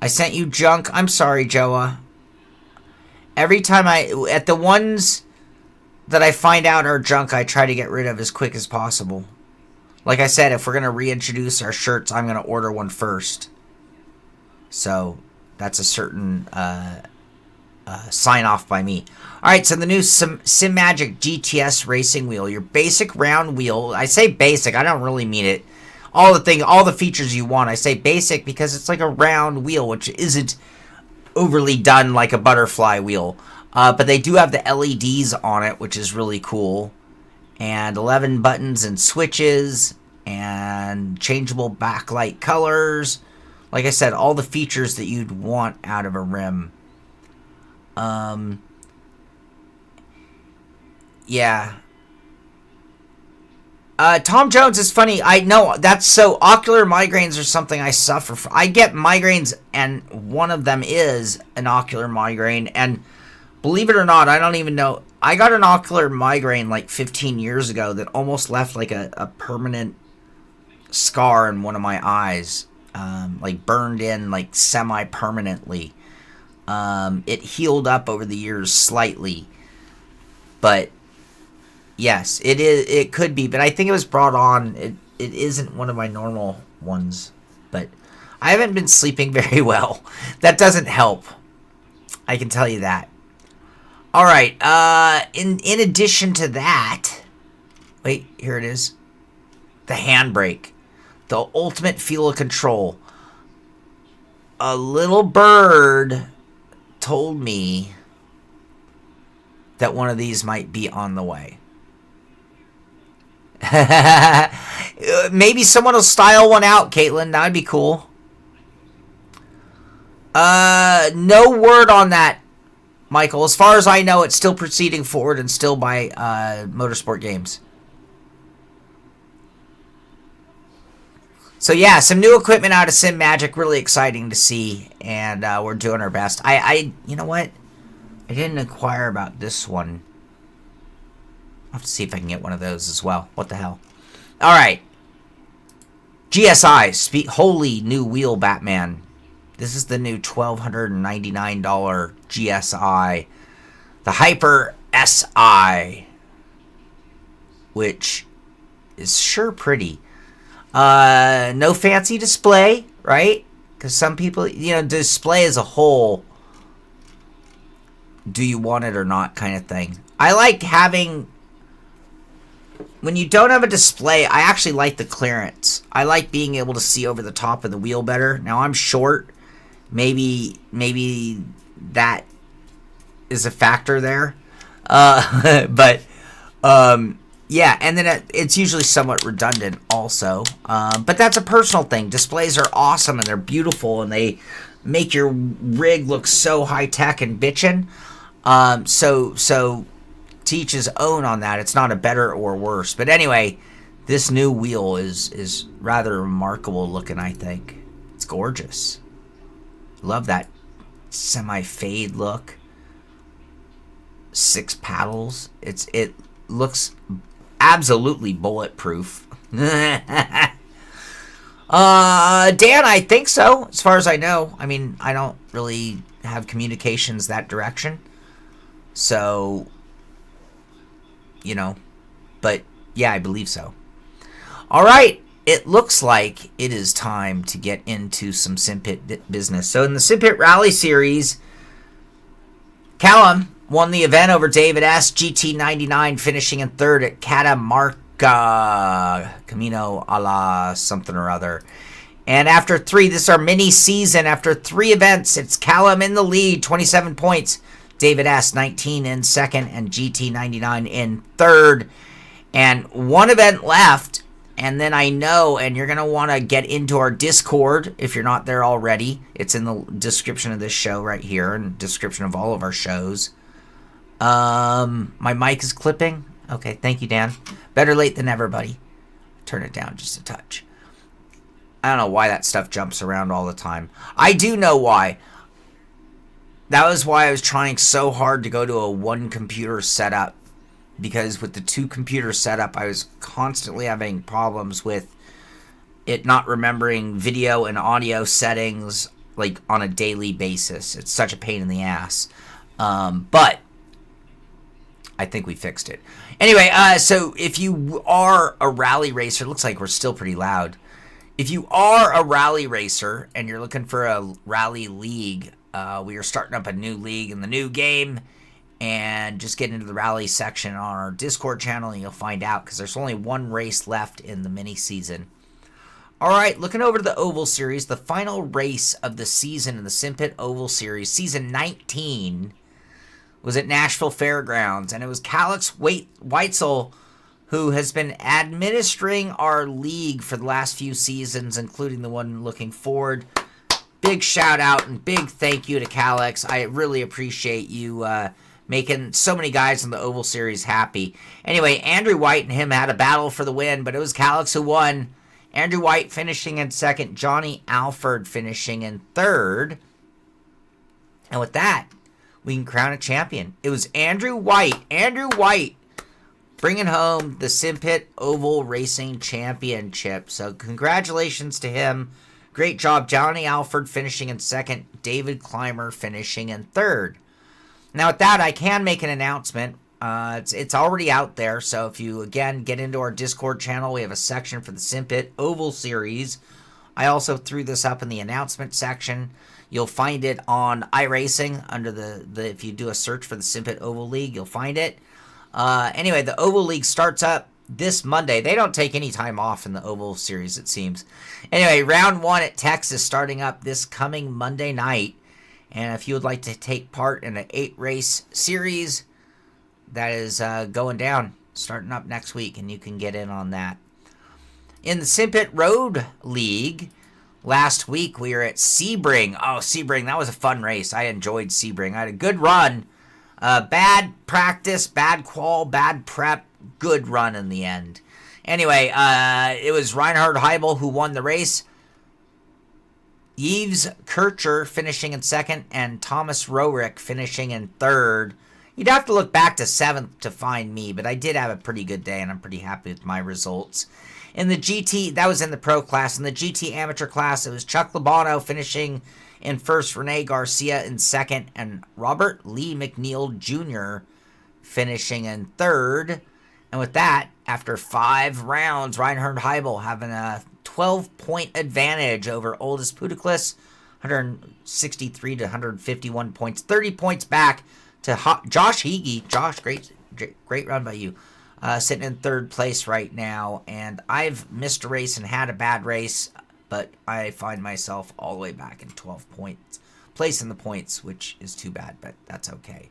S1: sent you junk. I'm sorry, Joa. Every time at the ones that I find out are junk, I try to get rid of as quick as possible. Like I said, if we're going to reintroduce our shirts, I'm going to order one first. So that's a certain sign off by me. All right, so the new SimMagic GTS racing wheel, your basic round wheel. I say basic, I don't really mean it. All the features you want. I say basic because it's like a round wheel, which isn't overly done like a butterfly wheel. But they do have the LEDs on it, which is really cool. And 11 buttons and switches and changeable backlight colors. Like I said, all the features that you'd want out of a rim. Yeah. Tom Jones is funny. I know that's so. Ocular migraines are something I suffer from. I get migraines, and one of them is an ocular migraine. And believe it or not, I don't even know. I got an ocular migraine like 15 years ago that almost left like a permanent scar in one of my eyes, like burned in like semi-permanently. It healed up over the years slightly, but yes, it is. It could be, but I think it was brought on. It isn't one of my normal ones, but I haven't been sleeping very well. That doesn't help. I can tell you that. All right. In addition to that, wait, here it is. The handbrake, the ultimate feel of control. A little bird told me that one of these might be on the way. Maybe someone will style one out, Caitlin. That'd be cool. No word on that, Michael. As far as I know, it's still proceeding forward and still by Motorsport Games. So yeah, some new equipment out of SimMagic, really exciting to see, and we're doing our best. You know what? I didn't inquire about this one. I'll have to see if I can get one of those as well. What the hell? All right. GSI, holy new wheel Batman. This is the new $1,299 GSI. The Hyper SI, which is sure pretty. No fancy display, right? Because some people, display as a whole, do you want it or not kind of thing. I like having, when you don't have a display, I actually like the clearance. I like being able to see over the top of the wheel better. Now, I'm short. Maybe that is a factor there. But, yeah, and then it's usually somewhat redundant also. But that's a personal thing. Displays are awesome, and they're beautiful, and they make your rig look so high-tech and bitchin'. So to each his own on that. It's not a better or worse. But anyway, this new wheel is rather remarkable looking, I think. It's gorgeous. Love that semi-fade look. 6 paddles. It looks absolutely bulletproof. Dan, I think so, as far as I know. I mean, I don't really have communications that direction. So, but yeah, I believe so. All right. It looks like it is time to get into some SimPit business. So in the SimPit Rally Series, Callum won the event over David S. GT99, finishing in third at Catamarca, Camino a la something or other. And after 3, this is our mini season. After 3 events, it's Callum in the lead, 27 points. David S. 19 in second, and GT99 in third. And 1 event left. And then I know, and you're going to want to get into our Discord if you're not there already. It's in the description of this show right here, and description of all of our shows. My mic is clipping. Okay, thank you, Dan. Better late than never, buddy. Turn it down just a touch. I don't know why that stuff jumps around all the time. I do know why. That was why I was trying so hard to go to a 1-computer setup. Because with the 2-computer setup, I was constantly having problems with it not remembering video and audio settings like on a daily basis. It's such a pain in the ass. But I think we fixed it. Anyway, so if you are a rally racer, it looks like we're still pretty loud. If you are a rally racer and you're looking for a rally league, we are starting up a new league in the new game. And just get into the rally section on our Discord channel and you'll find out, because there's only one race left in the mini season. All right, looking over to the Oval Series, the final race of the season in the SimPit Oval Series, season 19, was at Nashville Fairgrounds. And it was Calix Weitzel who has been administering our league for the last few seasons, including the one looking forward. Big shout out and big thank you to Calix. I really appreciate you making so many guys in the Oval Series happy. Anyway, Andrew White and him had a battle for the win, but it was Calix who won. Andrew White finishing in second, Johnny Alford finishing in third. And with that, we can crown a champion. It was Andrew White. Andrew White bringing home the SimPit Oval Racing Championship. So congratulations to him. Great job. Johnny Alford finishing in second, David Clymer finishing in third. Now, with that, I can make an announcement. It's already out there, so if you, again, get into our Discord channel, we have a section for the SimPit Oval Series. I also threw this up in the announcement section. You'll find it on iRacing under the if you do a search for the SimPit Oval League, you'll find it. Anyway, the Oval League starts up this Monday. They don't take any time off in the Oval Series, it seems. Anyway, round 1 at Texas starting up this coming Monday night. And if you would like to take part in an 8-race series, that is going down, starting up next week, and you can get in on that. In the SimPit Road League, last week we were at Sebring. Oh, Sebring, that was a fun race. I enjoyed Sebring. I had a good run. Bad practice, bad qual, bad prep, good run in the end. Anyway, it was Reinhard Heibel who won the race. Yves Kircher finishing in second, and Thomas Roerick finishing in third. You'd have to look back to 7th to find me, but I did have a pretty good day, and I'm pretty happy with my results. In the GT, that was in the pro class. In the GT amateur class, it was Chuck Labano finishing in first, Rene Garcia in second, and Robert Lee McNeil Jr. finishing in third. And with that, after 5 rounds, Reinhard Heibel having a 12-point advantage over Oldest Pudiclis, 163 to 151 points, 30 points back to Josh Heege. Josh, great run by you. Sitting in third place right now, and I've missed a race and had a bad race, but I find myself all the way back in 12 points, place in the points, which is too bad, but that's okay.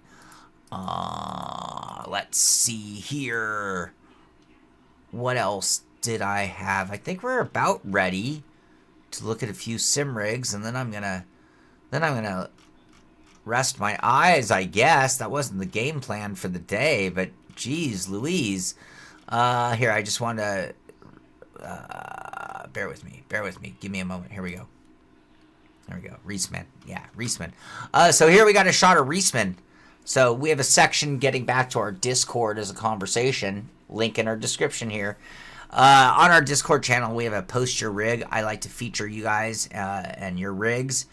S1: Let's see here. What else did I have? I think we're about ready to look at a few sim rigs, and then I'm gonna rest my eyes, I guess. That wasn't the game plan for the day, but geez Louise. Here, I just want to bear with me. Give me a moment. Here we go. Reisman. Yeah, Reisman. So here we got a shot of Reisman. So we have a section getting back to our Discord as a conversation. Link in our description here. On our Discord channel, we have a post your rig. I like to feature you guys and your rigs.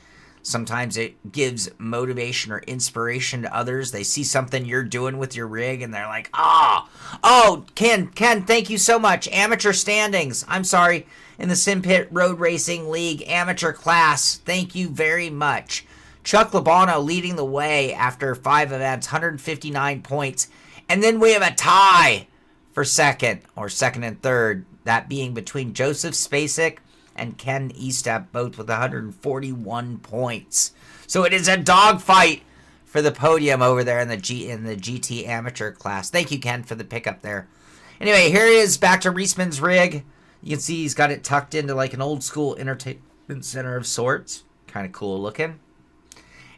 S1: Sometimes it gives motivation or inspiration to others. They see something you're doing with your rig and they're like, oh, Ken, thank you so much. Amateur standings. I'm sorry. In the SimPit Road Racing League amateur class. Thank you very much. Chuck Labano leading the way after 5 events, 159 points. And then we have a tie for second and third. That being between Joseph Spacek and Ken Eastep, both with 141 points. So it is a dogfight for the podium over there in the GT amateur class. Thank you, Ken, for the pickup there. Anyway, here he is back to Reisman's rig. You can see he's got it tucked into like an old school entertainment center of sorts. Kind of cool looking.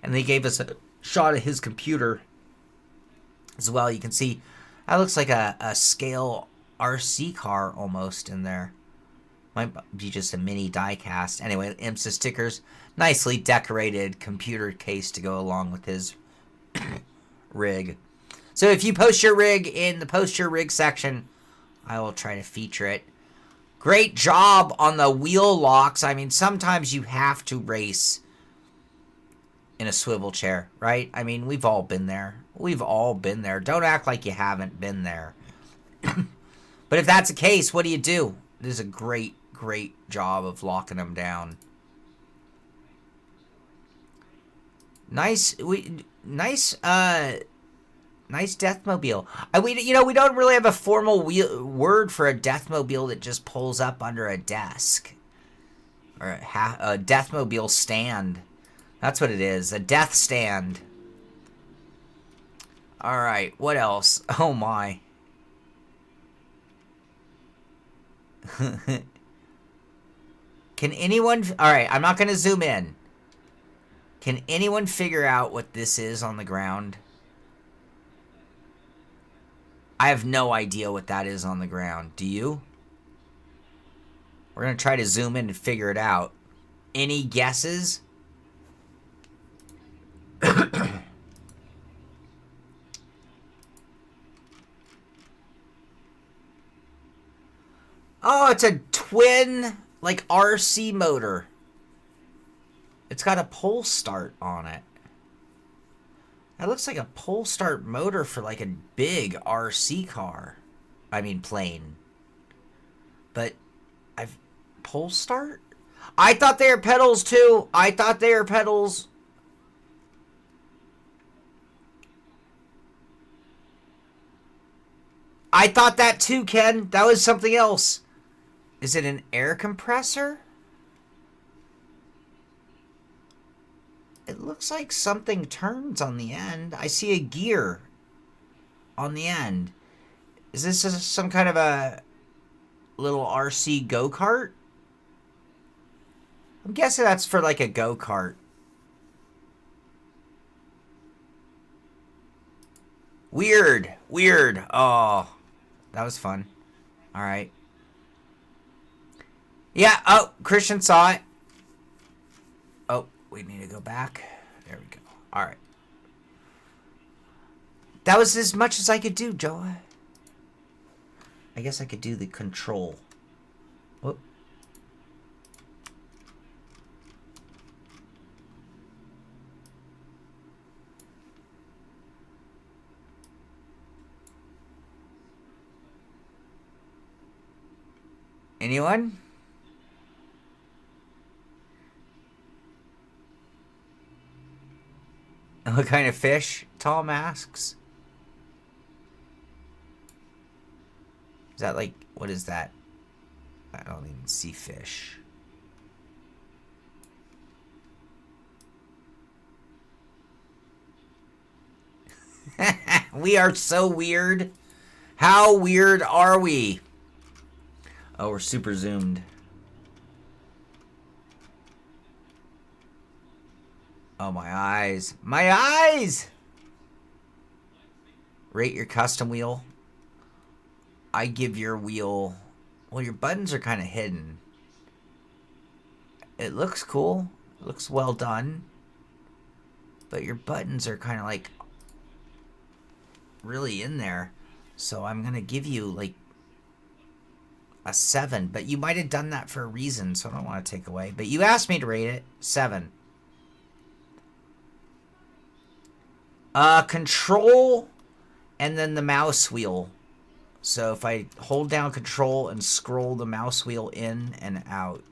S1: And they gave us a shot of his computer as well. You can see that looks like a scale RC car almost in there. Might be just a mini die cast. Anyway, IMSA stickers. Nicely decorated computer case to go along with his rig. So if you post your rig in the post your rig section, I will try to feature it. Great job on the wheel locks. I mean, sometimes you have to race in a swivel chair, right? I mean, we've all been there. Don't act like you haven't been there. But if that's the case, what do? This is a great great job of locking them down. Nice Deathmobile. We don't really have a formal word for a Deathmobile that just pulls up under a desk. Or a Deathmobile stand. That's what it is, a death stand. Alright, what else? Oh my. Can anyone... Alright, I'm not going to zoom in. Can anyone figure out what this is on the ground? I have no idea what that is on the ground. Do you? We're going to try to zoom in and figure it out. Any guesses? Oh, it's a twin, like, RC motor. It's got a pull start on it. That looks like a pull start motor for, like, a big RC car. I mean, plane. But, pull start? I thought they were pedals, too. I thought they were pedals. I thought that, too, Ken. That was something else. Is it an air compressor? It looks like something turns on the end. I see a gear on the end. Is this some kind of a little RC go-kart? I'm guessing that's for like a go-kart. Weird. Weird. Oh, that was fun. All right. Yeah, oh, Christian saw it. Oh, we need to go back. There we go. All right. That was as much as I could do, Joe. I guess I could do the control. Whoop. Anyone? What kind of fish? Tom asks. Is that like, what is that? I don't even see fish. We are so weird. How weird are we? Oh, we're super zoomed. Oh, my eyes. My eyes! Rate your custom wheel. I give your wheel... Well, your buttons are kind of hidden. It looks cool. It looks well done. But your buttons are kind of like... really in there. So I'm going to give you like... a 7. But you might have done that for a reason, so I don't want to take away. But you asked me to rate it. 7. Control and then the mouse wheel. So if I hold down control and scroll the mouse wheel in and out.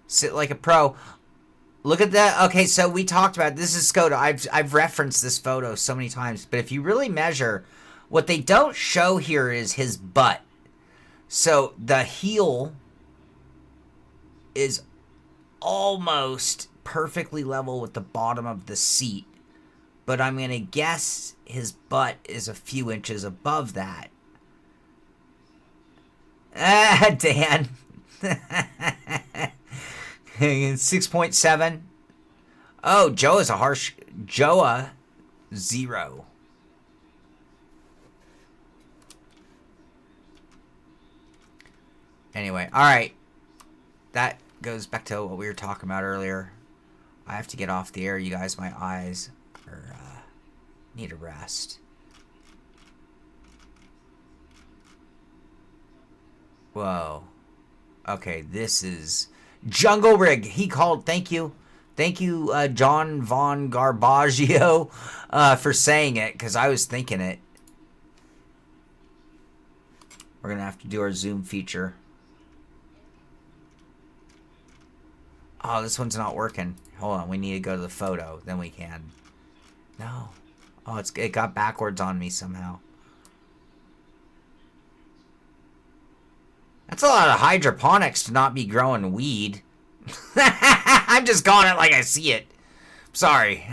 S1: Sit like a pro. Look at that. Okay, so we talked about this is Skoda. I've referenced this photo so many times, but if you really measure, what they don't show here is his butt. So the heel is almost perfectly level with the bottom of the seat. But I'm going to guess his butt is a few inches above that. Ah, Dan. 6.7. Oh, Joe is a harsh... Joa, 0. Anyway, alright. That goes back to what we were talking about earlier. I have to get off the air, you guys. My eyes are, need a rest. Whoa. Okay, this is... Jungle Rig. He called. Thank you. Thank you, John Von Garbaggio, for saying it, because I was thinking it. We're going to have to do our zoom feature. Oh, this one's not working. Hold on, we need to go to the photo. Then we can. No. Oh, it got backwards on me somehow. That's a lot of hydroponics to not be growing weed. I'm just calling it like I see it. Sorry.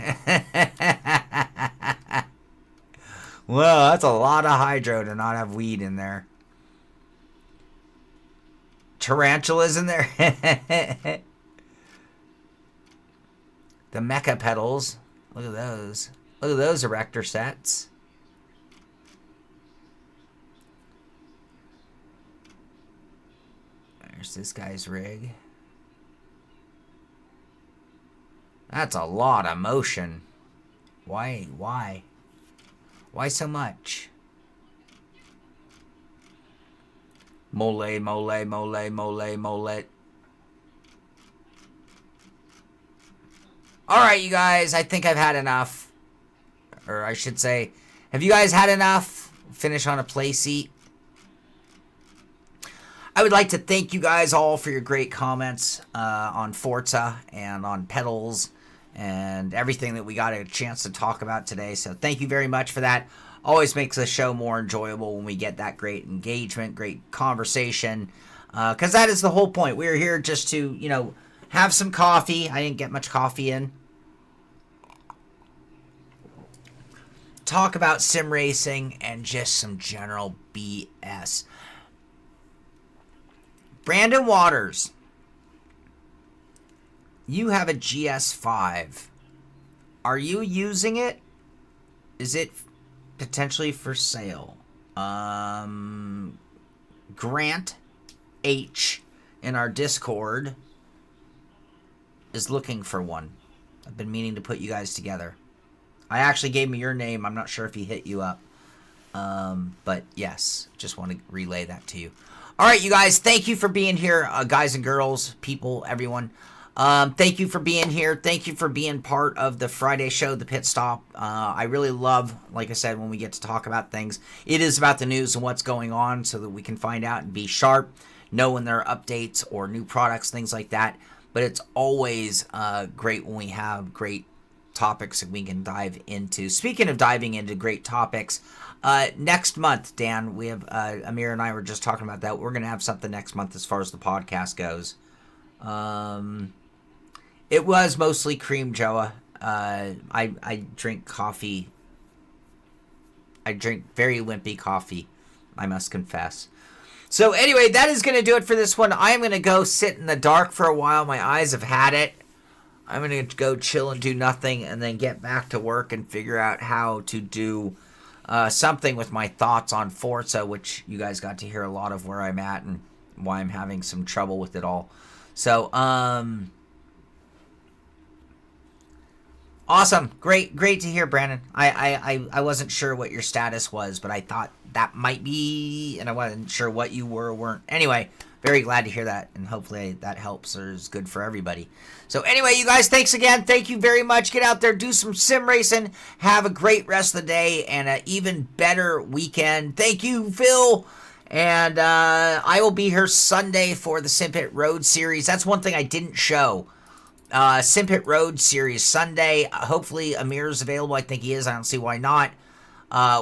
S1: Well, that's a lot of hydro to not have weed in there. Tarantulas in there. The mecha pedals. Look at those. Look at those erector sets. There's this guy's rig. That's a lot of motion. Why? Why? Why so much? Mole, mole, mole, mole, mole. Alright, you guys, I think I've had enough. Or I should say, have you guys had enough? Finish on a play seat. I would like to thank you guys all for your great comments on Forza and on pedals and everything that we got a chance to talk about today. So thank you very much for that. Always makes the show more enjoyable when we get that great engagement, great conversation. Because that is the whole point. We're here just to, you know, have some coffee. I didn't get much coffee in. Talk about sim racing and just some general BS. Brandon Waters, you have a GS5. Are you using it? Is it potentially for sale? Grant H in our Discord is looking for one. I've been meaning to put you guys together. I actually gave me your name. I'm not sure if he hit you up. But yes, just want to relay that to you. All right, you guys, thank you for being here, guys and girls, people, everyone. Thank you for being here. Thank you for being part of the Friday show, the Pit Stop. I really love, like I said, when we get to talk about things. It is about the news and what's going on so that we can find out and be sharp, know when there are updates or new products, things like that. But it's always great when we have great topics that we can dive into. Speaking of diving into great topics, next month, Dan, we have Amir and I were just talking about that. We're going to have something next month as far as the podcast goes. It was mostly cream Joa. I drink coffee. I drink very wimpy coffee, I must confess. So anyway, that is going to do it for this one. I am going to go sit in the dark for a while. My eyes have had it. I'm going to go chill and do nothing and then get back to work and figure out how to do something with my thoughts on Forza, which you guys got to hear a lot of where I'm at and why I'm having some trouble with it all. So, awesome. Great to hear, Brandon. I wasn't sure what your status was, but I thought that might be, and I wasn't sure what you were or weren't. Anyway, very glad to hear that, and hopefully that helps or is good for everybody. So anyway, you guys, thanks again. Thank you very much. Get out there, do some sim racing. Have a great rest of the day and an even better weekend. Thank you, Phil. And I will be here Sunday for the Simpit Road Series. That's one thing I didn't show. Simpit Road Series Sunday. Hopefully Amir's available. I think he is. I don't see why not.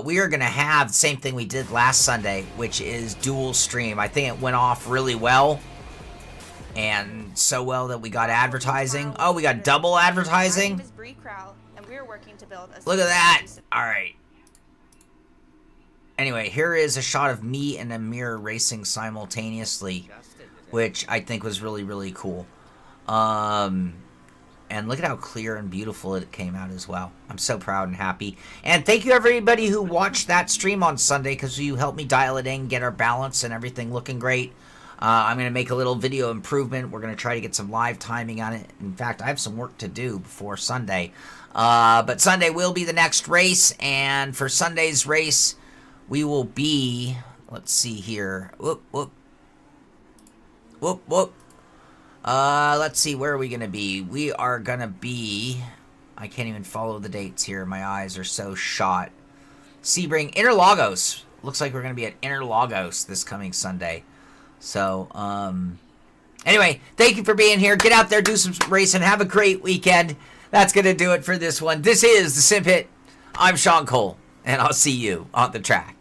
S1: We are going to have the same thing we did last Sunday, which is dual stream. I think it went off really well. And so well that we got advertising. Oh, we got double advertising?
S4: My name is Bree Crowell, and we're working to build a...
S1: Look at that. All right. Anyway, here is a shot of me and Amir racing simultaneously, which I think was really, really cool. And look at how clear and beautiful it came out as well. I'm so proud and happy. And thank you everybody who watched that stream on Sunday, because you helped me dial it in, get our balance and everything looking great. I'm going to make a little video improvement. We're going to try to get some live timing on it. In fact, I have some work to do before Sunday. But Sunday will be the next race. And for Sunday's race, we will be... Let's see here. Whoop, whoop. Whoop, whoop. Let's see, where are we going to be? We are going to be... I can't even follow the dates here. My eyes are so shot. Sebring, Interlagos. Looks like we're going to be at Interlagos this coming Sunday. So, anyway, thank you for being here. Get out there, do some racing. Have a great weekend. That's going to do it for this one. This is the Sim Pit. I'm Sean Cole, and I'll see you on the track.